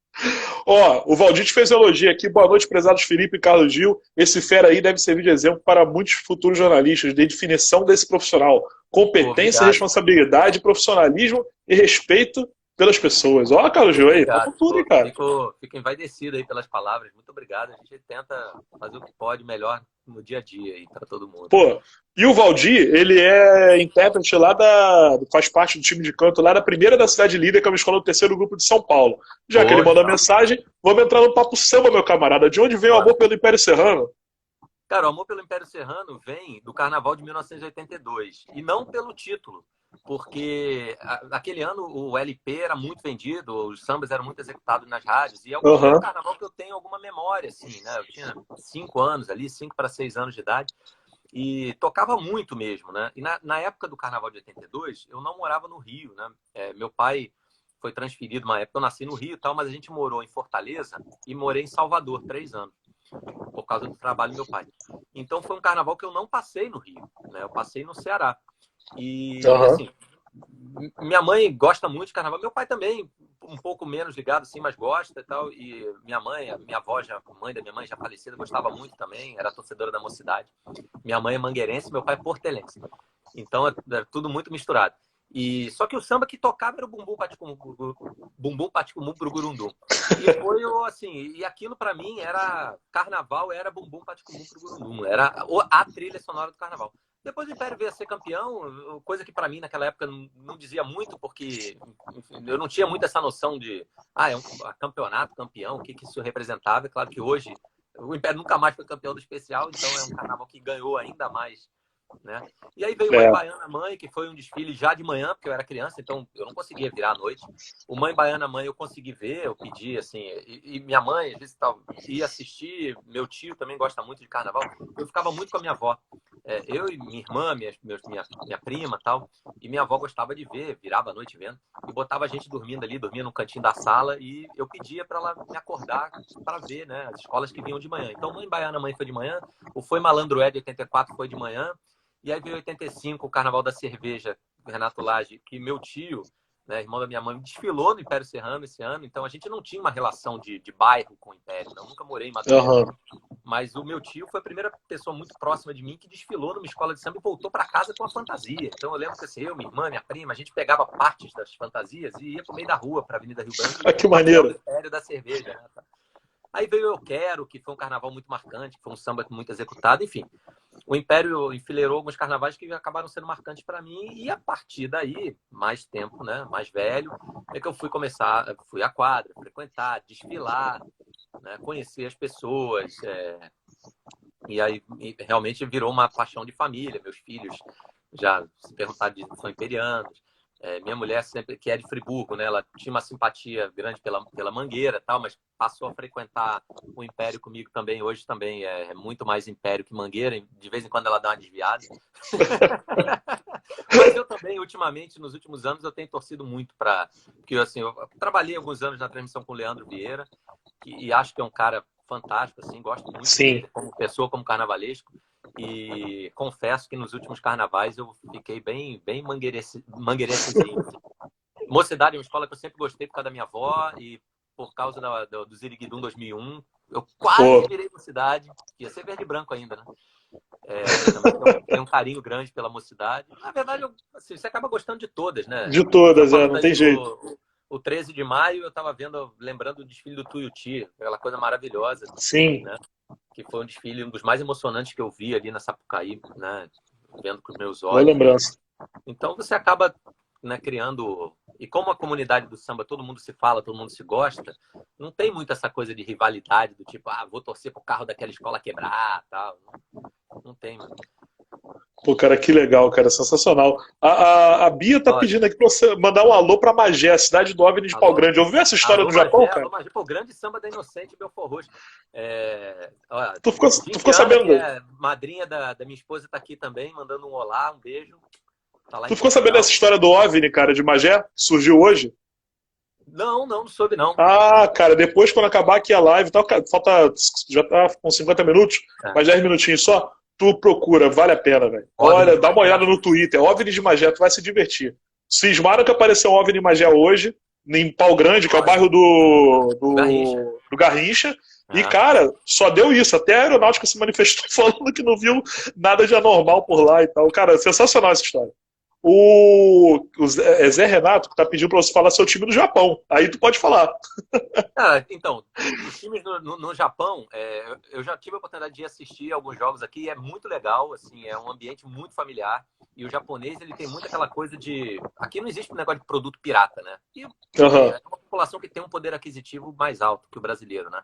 S1: Ó, o Valdir fez elogio aqui. Boa noite, prezados Felipe e Carlos Gil. Esse fera aí deve servir de exemplo para muitos futuros jornalistas de definição desse profissional. Competência,
S2: Obrigado.
S1: responsabilidade, profissionalismo e respeito pelas pessoas. Ó, Carlos Gil aí, tá com
S2: Obrigado.
S1: tudo, hein, cara.
S2: Fico envaidecido aí pelas palavras. Muito obrigado. A gente tenta fazer o que pode melhor no dia a dia aí para todo mundo.
S1: Pô, e o Valdir, ele é intérprete lá faz parte do time de canto lá da primeira da Cidade Líder, que é uma escola do terceiro grupo de São Paulo. Já que ele mandou a mensagem, vamos entrar no papo samba, meu camarada. De onde vem o amor pelo Império Serrano?
S2: Cara, o amor pelo Império Serrano vem do Carnaval de 1982 e não pelo título, porque aquele ano o LP era muito vendido, os sambas eram muito executados nas rádios e é o primeiro carnaval que eu tenho alguma memória, assim, né? Eu tinha 5 anos ali, 5 para 6 anos de idade e tocava muito mesmo, né? E na época do Carnaval de 82 eu não morava no Rio, né? Meu pai foi transferido uma época, eu nasci no Rio e tal, mas a gente morou em Fortaleza e morei em Salvador 3 anos por causa do trabalho do meu pai. Então foi um carnaval que eu não passei no Rio, né? Eu passei no Ceará. E assim, minha mãe gosta muito de carnaval, meu pai também, um pouco menos ligado, sim, mas gosta e tal. E minha avó, mãe da minha mãe já falecida, gostava muito também, era torcedora da Mocidade. Minha mãe é mangueirense, meu pai é portelense. Então é tudo muito misturado. E só que o samba que tocava era o bumbum paticumum gurundum. E foi assim, e aquilo para mim era carnaval, era bumbum paticumum gurundum, era a trilha sonora do carnaval. Depois o Império veio a ser campeão, coisa que para mim naquela época não dizia muito, porque enfim, eu não tinha muito essa noção de é um campeonato, campeão, o que isso representava. É claro que hoje o Império nunca mais foi campeão do especial, então é um carnaval que ganhou ainda mais, né? E aí veio o Mãe Baiana Mãe, que foi um desfile já de manhã, porque eu era criança, então eu não conseguia virar à noite. O Mãe Baiana Mãe eu consegui ver, eu pedi, assim, e minha mãe, às vezes, ia assistir, meu tio também gosta muito de carnaval, eu ficava muito com a minha avó. Eu e minha irmã, minha prima tal, e minha avó gostava de ver, virava a noite vendo, e botava a gente dormindo ali, dormia no cantinho da sala, e eu pedia para ela me acordar para ver, né, as escolas que vinham de manhã. Então, Mãe Baiana Mãe foi de manhã, o Foi Malandro de 84 foi de manhã, e aí veio 85, o Carnaval da Cerveja, Renato Lage, que meu tio, né, irmão da minha mãe, desfilou no Império Serrano esse ano, então a gente não tinha uma relação de bairro com o Império, eu nunca morei em Madureira, mas o meu tio foi a primeira pessoa muito próxima de mim que desfilou numa escola de samba e voltou para casa com a fantasia. Então eu lembro que assim, eu, minha irmã, minha prima, a gente pegava partes das fantasias e ia pro meio da rua, para a Avenida Rio Branco,
S1: que maneiro.
S2: do Império da Cerveja, né? Aí veio Eu Quero, que foi um carnaval muito marcante, que foi um samba muito executado, enfim. O Império enfileirou alguns carnavais que acabaram sendo marcantes para mim, e a partir daí, mais tempo, né, mais velho, é que eu fui à quadra, frequentar, desfilar, né, conhecer as pessoas, e aí realmente virou uma paixão de família. Meus filhos já se perguntaram de são imperianos. Minha mulher sempre, que é de Friburgo, né? Ela tinha uma simpatia grande pela Mangueira, tal, mas passou a frequentar o Império comigo também. Hoje também é muito mais Império que Mangueira. De vez em quando ela dá uma desviada. Mas eu também, ultimamente, nos últimos anos, eu tenho torcido muito para... Porque assim, eu trabalhei alguns anos na transmissão com o Leandro Vieira, e acho que é um cara fantástico, assim, gosto muito dele como pessoa, como carnavalesco. E confesso que nos últimos carnavais eu fiquei bem mangueirensezinho. Assim. Mocidade é uma escola que eu sempre gostei por causa da minha avó e por causa do Ziriguidum 2001. Eu quase virei Mocidade, ia ser verde e branco ainda, né? Também tem um carinho grande pela Mocidade. Na verdade, assim, você acaba gostando de todas, né?
S1: De todas, não tem jeito.
S2: O 13 de maio eu estava lembrando do desfile do Tuiuti, aquela coisa maravilhosa.
S1: Sim.
S2: Né? Que foi um desfile, um dos mais emocionantes que eu vi ali na Sapucaí, né? Vendo com os meus olhos.
S1: Boa lembrança.
S2: Então você acaba, né, criando E como a comunidade do samba, todo mundo se fala, todo mundo se gosta, não tem muito essa coisa de rivalidade, do tipo, vou torcer pro carro daquela escola quebrar, tal. Não tem, mano.
S1: Pô, cara, que legal, cara, sensacional. A Bia tá
S2: Olha,
S1: pedindo aqui pra você mandar um alô pra Magé, a cidade do OVNI de Pau
S2: alô,
S1: Grande. Ouviu essa história no Japão, cara?
S2: Alô Magé, pô, grande samba da Inocente Belfort Roxo. Olha,
S1: Tu ficou
S2: Viviana, que
S1: sabendo?
S2: é madrinha da minha esposa, tá aqui também, mandando um olá, um beijo. Tá lá em
S1: Tu ficou sabendo dessa
S2: Portugal.
S1: história do OVNI, cara, de Magé? Surgiu hoje?
S2: Não soube, não.
S1: Ah, cara, depois quando acabar aqui a live, tá, falta, já tá com 50 minutos,
S2: É.
S1: mais 10 minutinhos só, tu procura, vale a pena, velho.
S2: OVNI
S1: Olha,
S2: de
S1: dá uma
S2: Magé.
S1: olhada no Twitter, OVNI de Magé, tu vai se divertir. Cismaram que apareceu um OVNI de Magé hoje, em Pau Grande, que é o bairro
S2: Garrincha.
S1: do Garrincha, e,
S2: É.
S1: cara, só deu isso. Até a aeronáutica se manifestou falando que não viu nada de anormal por lá e tal. Cara, sensacional essa história. O Zé Renato que tá pedindo pra você falar seu time do Japão. Aí tu pode falar.
S2: Então, os times no Japão, eu já tive a oportunidade de assistir alguns jogos aqui, é muito legal, assim, é um ambiente muito familiar. E o japonês, ele tem muito aquela coisa de... Aqui não existe um negócio de produto pirata, né? E é uma população que tem um poder aquisitivo mais alto que o brasileiro, né?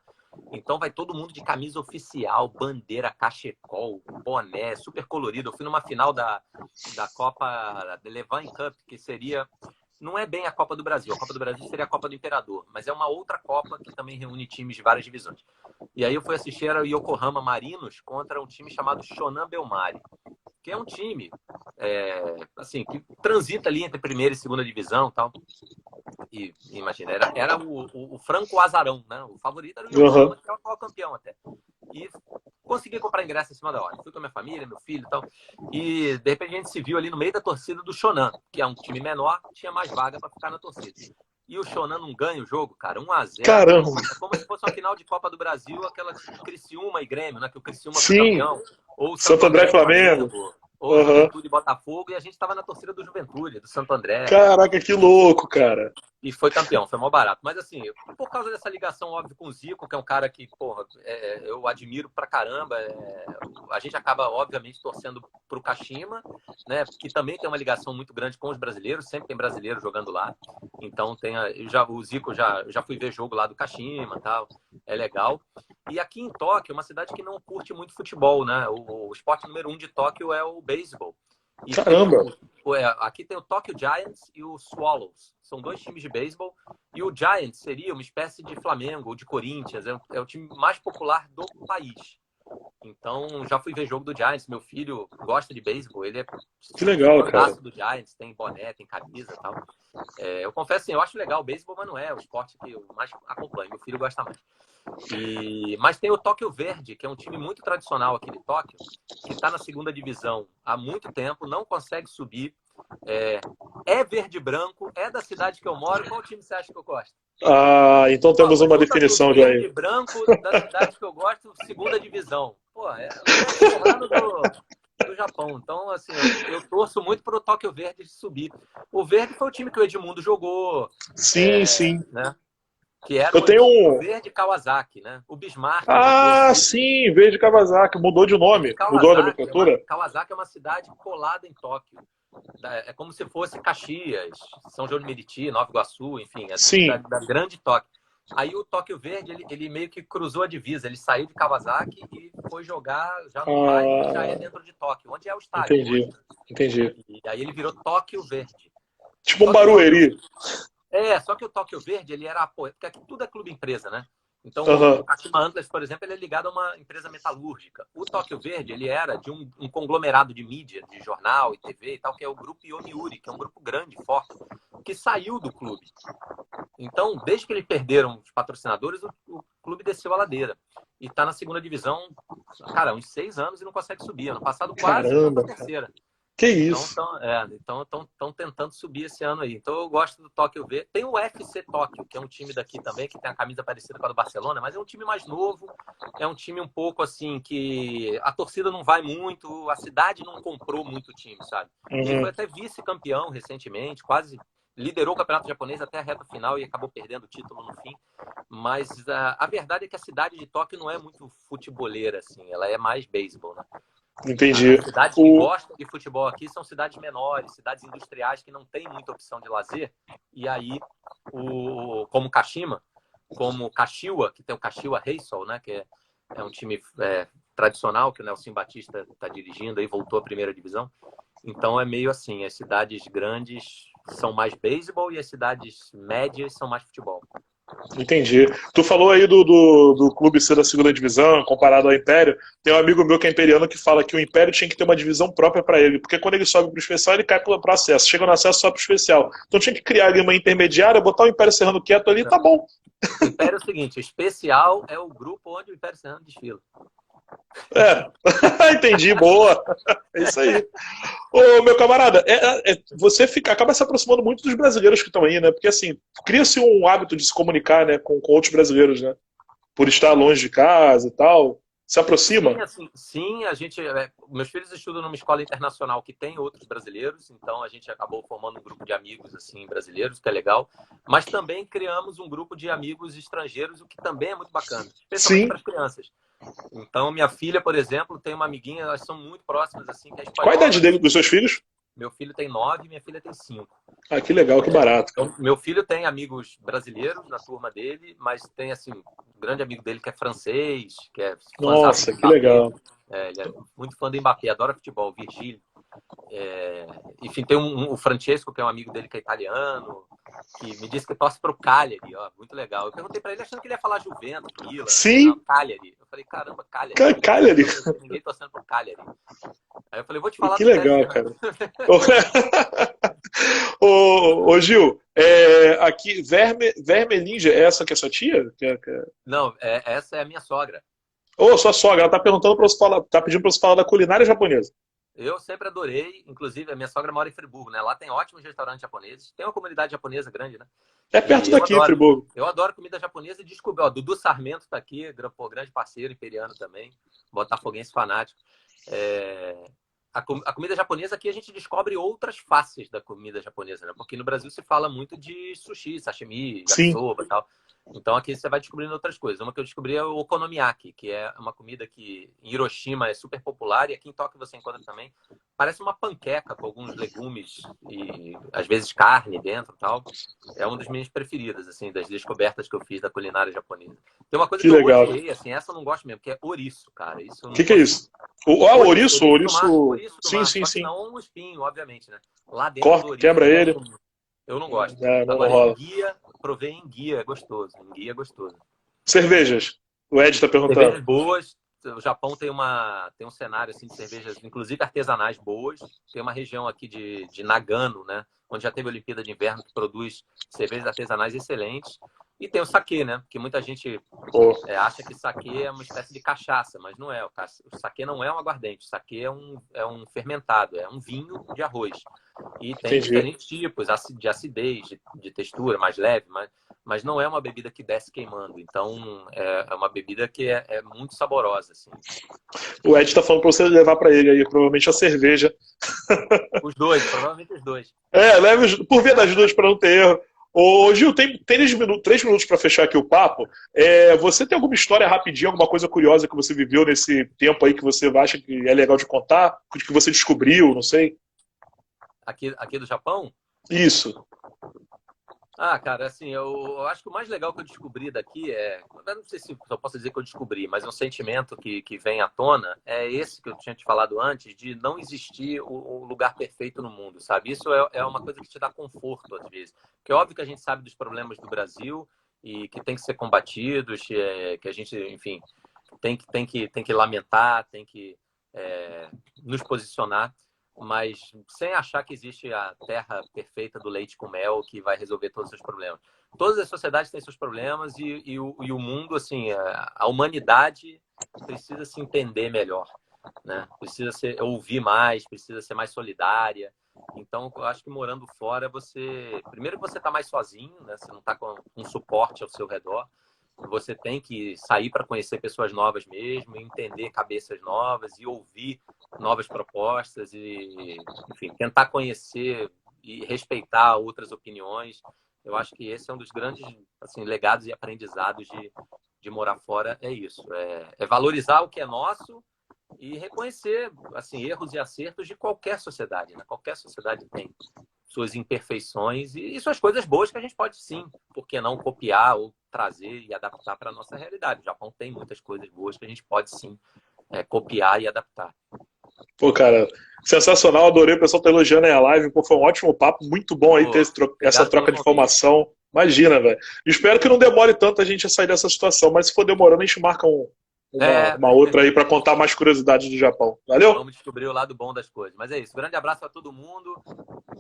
S2: Então vai todo mundo de camisa oficial, bandeira, cachecol, boné, super colorido. Eu fui numa final da Copa Levan Cup, que seria... Não é bem a Copa do Brasil. A Copa do Brasil seria a Copa do Imperador, mas é uma outra Copa que também reúne times de várias divisões. E aí eu fui assistir o Yokohama Marinos contra um time chamado Shonan Bellmare, que é um time assim, que transita ali entre primeira e segunda divisão, tal. E imagina, era o franco azarão, né? O favorito era o Yokohama, que era o atual campeão até. E consegui comprar ingresso em cima da hora. Fui com a minha família, meu filho e tal. E de repente a gente se viu ali no meio da torcida do Shonan, que é um time menor, tinha mais vaga para ficar na torcida. E o Shonan não ganha o jogo, cara, 1-0.
S1: Caramba!
S2: É como se fosse uma final de Copa do Brasil, aquela Criciúma e Grêmio, né? Que o Criciúma foi
S1: Sim,
S2: campeão. Ou o
S1: Santo André e
S2: E
S1: Flamengo.
S2: ou Juventude e Botafogo, e a gente estava na torcida do Juventude, do Santo André.
S1: Caraca, que louco, cara.
S2: E foi campeão, foi mó barato. Mas assim, por causa dessa ligação, óbvio, com o Zico, que é um cara que, porra, eu admiro pra caramba, a gente acaba, obviamente, torcendo pro Kashima, né? Que também tem uma ligação muito grande com os brasileiros, sempre tem brasileiro jogando lá. Então o Zico já fui ver jogo lá do Kashima e tal, é legal. E aqui em Tóquio, é uma cidade que não curte muito futebol, né? O esporte número 1 de Tóquio é o beisebol. E
S1: Caramba!
S2: aqui tem o Tokyo Giants e o Swallows. São dois times de beisebol. E o Giants seria uma espécie de Flamengo ou de Corinthians. É o time mais popular do país. Então, já fui ver jogo do Giants. Meu filho gosta de beisebol. Ele é
S1: Que legal, cara.
S2: do Giants. Tem boné, tem camisa e tal. Eu confesso assim, eu acho legal o beisebol, mas não é o esporte que eu mais acompanho. Meu filho gosta mais. Mas tem o Tóquio Verde, que é um time muito tradicional aqui de Tóquio, que está na segunda divisão há muito tempo, não consegue subir. É verde e branco, é da cidade que eu moro. Qual time você acha que eu gosto?
S1: Então temos uma definição já
S2: verde
S1: aí.
S2: e branco da cidade que eu gosto, segunda divisão. Pô, é o Serrano do Japão. Então, assim, eu torço muito para o Tóquio Verde subir. O Verde foi o time que o Edmundo jogou.
S1: Sim.
S2: Né? Que era
S1: Eu tenho
S2: o Verde Kawasaki, né? O Bismarck.
S1: Sim, Verde Kawasaki. Mudou de nome. Mudou a nomenclatura.
S2: Kawasaki é uma cidade colada em Tóquio. É como se fosse Caxias, São João de Meriti, Nova Iguaçu, enfim, da grande Tóquio. Aí o Tóquio Verde, ele meio que cruzou a divisa. Ele saiu de Kawasaki e foi jogar já no bairro que já é dentro de Tóquio, onde é o estádio.
S1: Entendi.
S2: E aí ele virou Tóquio Verde.
S1: Tipo um Barueri.
S2: Só que o Tóquio Verde, ele era apoio, porque aqui tudo é clube empresa, né? Então, o Kashima Antlers, por exemplo, ele é ligado a uma empresa metalúrgica. O Tóquio Verde, ele era de um conglomerado de mídia, de jornal e TV e tal, que é o grupo Yomiuri, que é um grupo grande, forte, que saiu do clube. Então, desde que eles perderam os patrocinadores, o clube desceu a ladeira. E está na segunda divisão, cara, uns 6 anos e não consegue subir. Ano passado quase foi na terceira.
S1: Que isso?
S2: Então estão tentando subir esse ano aí. Então eu gosto do Tóquio V. Tem o FC Tóquio, que é um time daqui também, que tem a camisa parecida com a do Barcelona, mas é um time mais novo, é um time um pouco assim que a torcida não vai muito, a cidade não comprou muito o time, sabe? Ele foi até vice-campeão recentemente, quase liderou o campeonato japonês até a reta final e acabou perdendo o título no fim. Mas a verdade é que a cidade de Tóquio não é muito futeboleira, assim, ela é mais beisebol, né?
S1: Entendi.
S2: As cidades que gostam de futebol aqui são cidades menores, cidades industriais que não têm muita opção de lazer. E aí, como Kashima, como Kashiwa, que tem o Kashiwa Reysol, né? Que é um time tradicional, que o Nelson Batista está dirigindo, aí voltou à primeira divisão. Então é meio assim, as cidades grandes são mais beisebol e as cidades médias são mais futebol.
S1: Entendi. Tu falou aí do clube ser da segunda divisão, comparado ao Império. Tem um amigo meu que é imperiano que fala que o Império tinha que ter uma divisão própria para ele, porque quando ele sobe pro especial, ele cai pro acesso. Chega no acesso só pro especial. Então tinha que criar ali uma intermediária, botar o Império Serrano quieto ali, tá bom.
S2: O Império é o seguinte, o especial é o grupo onde o Império Serrano desfila.
S1: Entendi, boa. É isso aí. Ô, meu camarada, você acaba se aproximando muito dos brasileiros que estão aí, né? Porque assim, cria-se um hábito de se comunicar, né, com outros brasileiros, né? Por estar longe de casa e tal. Se aproxima?
S2: Sim, assim, sim, a gente. Meus filhos estudam numa escola internacional que tem outros brasileiros, então a gente acabou formando um grupo de amigos assim brasileiros, que é legal. Mas também criamos um grupo de amigos estrangeiros, o que também é muito bacana, especialmente para as crianças. Então, minha filha, por exemplo, tem uma amiguinha, elas são muito próximas, assim, que é espanhola.
S1: Qual a idade dele, dos seus filhos?
S2: Meu filho tem 9 e minha filha tem 5.
S1: Ah, que legal, que barato.
S2: Então, meu filho tem amigos brasileiros na turma dele, mas tem, assim, um grande amigo dele que é francês, que é
S1: Nossa, que legal.
S2: Ele é muito fã do Mbappé, adora futebol, Virgílio. Enfim, tem o Francesco, que é um amigo dele que é italiano, que me disse que torce para o Cagliari, ó, muito legal. Eu perguntei para ele achando que ele ia falar Juventus, Milan,
S1: sim.
S2: Não, Cagliari. Eu falei, caramba, Cagliari.
S1: Cagliari.
S2: Ninguém torcendo para o Cagliari. Aí eu falei, vou te falar
S1: que legal, cara. ô, Gil, aqui, Vermelhinja, é essa que é sua tia?
S2: Não, essa é a minha sogra.
S1: Sua sogra, ela tá perguntando para você falar, tá pedindo para você falar da culinária japonesa.
S2: Eu sempre adorei, inclusive a minha sogra mora em Friburgo, né? Lá tem ótimos restaurantes japoneses, tem uma comunidade japonesa grande, né?
S1: É perto daqui, Friburgo.
S2: Eu adoro comida japonesa e descobri, ó, Dudu Sarmento tá aqui, grande parceiro, imperiano também, botafoguense fanático. A comida japonesa aqui a gente descobre outras faces da comida japonesa, né? Porque no Brasil se fala muito de sushi, sashimi, yakisoba e tal. Então aqui você vai descobrindo outras coisas. Uma que eu descobri é o okonomiyaki, que é uma comida que em Hiroshima é super popular e aqui em Tóquio você encontra também. Parece uma panqueca com alguns legumes e às vezes carne dentro e tal. É uma das minhas preferidas, assim, das descobertas que eu fiz da culinária japonesa. Tem uma coisa que eu odiei, assim, essa eu não gosto mesmo, que é ouriço, cara.
S1: O que é isso? Ouriço?
S2: Ouriço
S1: Sim.
S2: Não um espinho, obviamente, né? Lá dentro do ouriço.
S1: Quebra ele.
S2: Eu não gosto.
S1: Agora, rola.
S2: Provei em guia, é gostoso. Em guia é gostoso.
S1: Cervejas. O Ed está perguntando.
S2: Cervejas boas. O Japão tem um cenário assim, de cervejas, inclusive artesanais boas. Tem uma região aqui de Nagano, né? Onde já teve a Olimpíada de Inverno, que produz cervejas artesanais excelentes. E tem o saquê, né? Que muita gente acha que saquê é uma espécie de cachaça, mas não é. O saquê não é um aguardente. O saquê é um fermentado, é um vinho de arroz. E tem diferentes tipos de acidez, de textura, mais leve, mas não é uma bebida que desce queimando. Então, é uma bebida que é muito saborosa. Assim.
S1: O Ed tá falando pra você levar pra ele aí, provavelmente a cerveja.
S2: Provavelmente os dois.
S1: Leve por via das duas pra não ter erro. Ô, Gil, tem 3 minutos para fechar aqui o papo. Você tem alguma história rapidinha, alguma coisa curiosa que você viveu nesse tempo aí que você acha que é legal de contar? Que você descobriu, não sei?
S2: Aqui do Japão?
S1: Isso.
S2: Cara, assim, eu acho que o mais legal que eu descobri daqui eu não sei se eu posso dizer que eu descobri, mas um sentimento que vem à tona é esse que eu tinha te falado antes, de não existir o lugar perfeito no mundo, sabe? Isso é uma coisa que te dá conforto, às vezes. Porque é óbvio que a gente sabe dos problemas do Brasil e que tem que ser combatidos, que a gente, enfim, tem que lamentar, tem que nos posicionar, mas sem achar que existe a terra perfeita do leite com mel que vai resolver todos os seus problemas. Todas as sociedades têm seus problemas e o mundo, assim, a humanidade precisa se entender melhor, né? Precisa ouvir mais, precisa ser mais solidária. Então, eu acho que morando fora, primeiro você está mais sozinho, né? Você não está com um suporte ao seu redor. Você tem que sair para conhecer pessoas novas mesmo, entender cabeças novas e ouvir novas propostas e, enfim, tentar conhecer e respeitar outras opiniões. Eu acho que esse é um dos grandes, assim, legados e aprendizados de morar fora, é isso. É valorizar o que é nosso e reconhecer, assim, erros e acertos de qualquer sociedade, né? Qualquer sociedade tem. suas imperfeições e suas coisas boas que a gente pode sim, por que não copiar ou trazer e adaptar para a nossa realidade. O Japão tem muitas coisas boas que a gente pode sim copiar e adaptar.
S1: Pô, cara, sensacional, adorei o pessoal tá elogiando aí a live, pô, foi um ótimo papo, muito bom aí ter essa troca de informação. Imagina, velho. Espero que não demore tanto a gente a sair dessa situação, mas se for demorando, a gente marca uma outra aí para contar mais curiosidades do Japão. Valeu?
S2: Vamos descobrir o lado bom das coisas. Mas é isso. Grande abraço a todo mundo.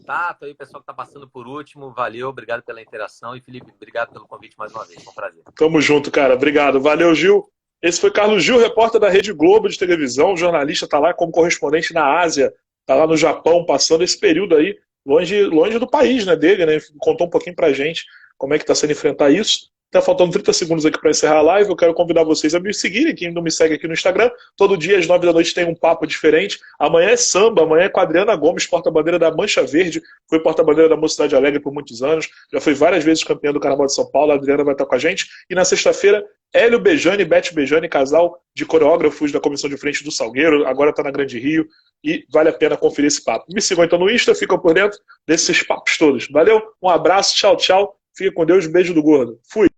S2: Tato aí, pessoal que tá passando por último. Valeu, obrigado pela interação. E Felipe, obrigado pelo convite mais uma vez. Foi um prazer.
S1: Tamo junto, cara. Obrigado. Valeu, Gil. Esse foi Carlos Gil, repórter da Rede Globo de televisão, jornalista, tá lá como correspondente na Ásia, tá lá no Japão, passando esse período aí, longe do país, né, dele, né? Contou um pouquinho pra gente como é que tá sendo enfrentar isso. Tá faltando 30 segundos aqui para encerrar a live. Eu quero convidar vocês a me seguirem, quem não me segue aqui no Instagram. Todo dia às 9 da noite tem um papo diferente. Amanhã é samba, amanhã é com a Adriana Gomes, porta-bandeira da Mancha Verde. Foi porta-bandeira da Mocidade Alegre por muitos anos. Já foi várias vezes campeã do Carnaval de São Paulo. A Adriana vai estar com a gente. E na sexta-feira, Hélio Bejani e Beth Bejani, casal de coreógrafos da Comissão de Frente do Salgueiro. Agora está na Grande Rio. E vale a pena conferir esse papo. Me sigam então no Insta, ficam por dentro desses papos todos. Valeu, um abraço, tchau, tchau. Fique com Deus, beijo do gordo. Fui.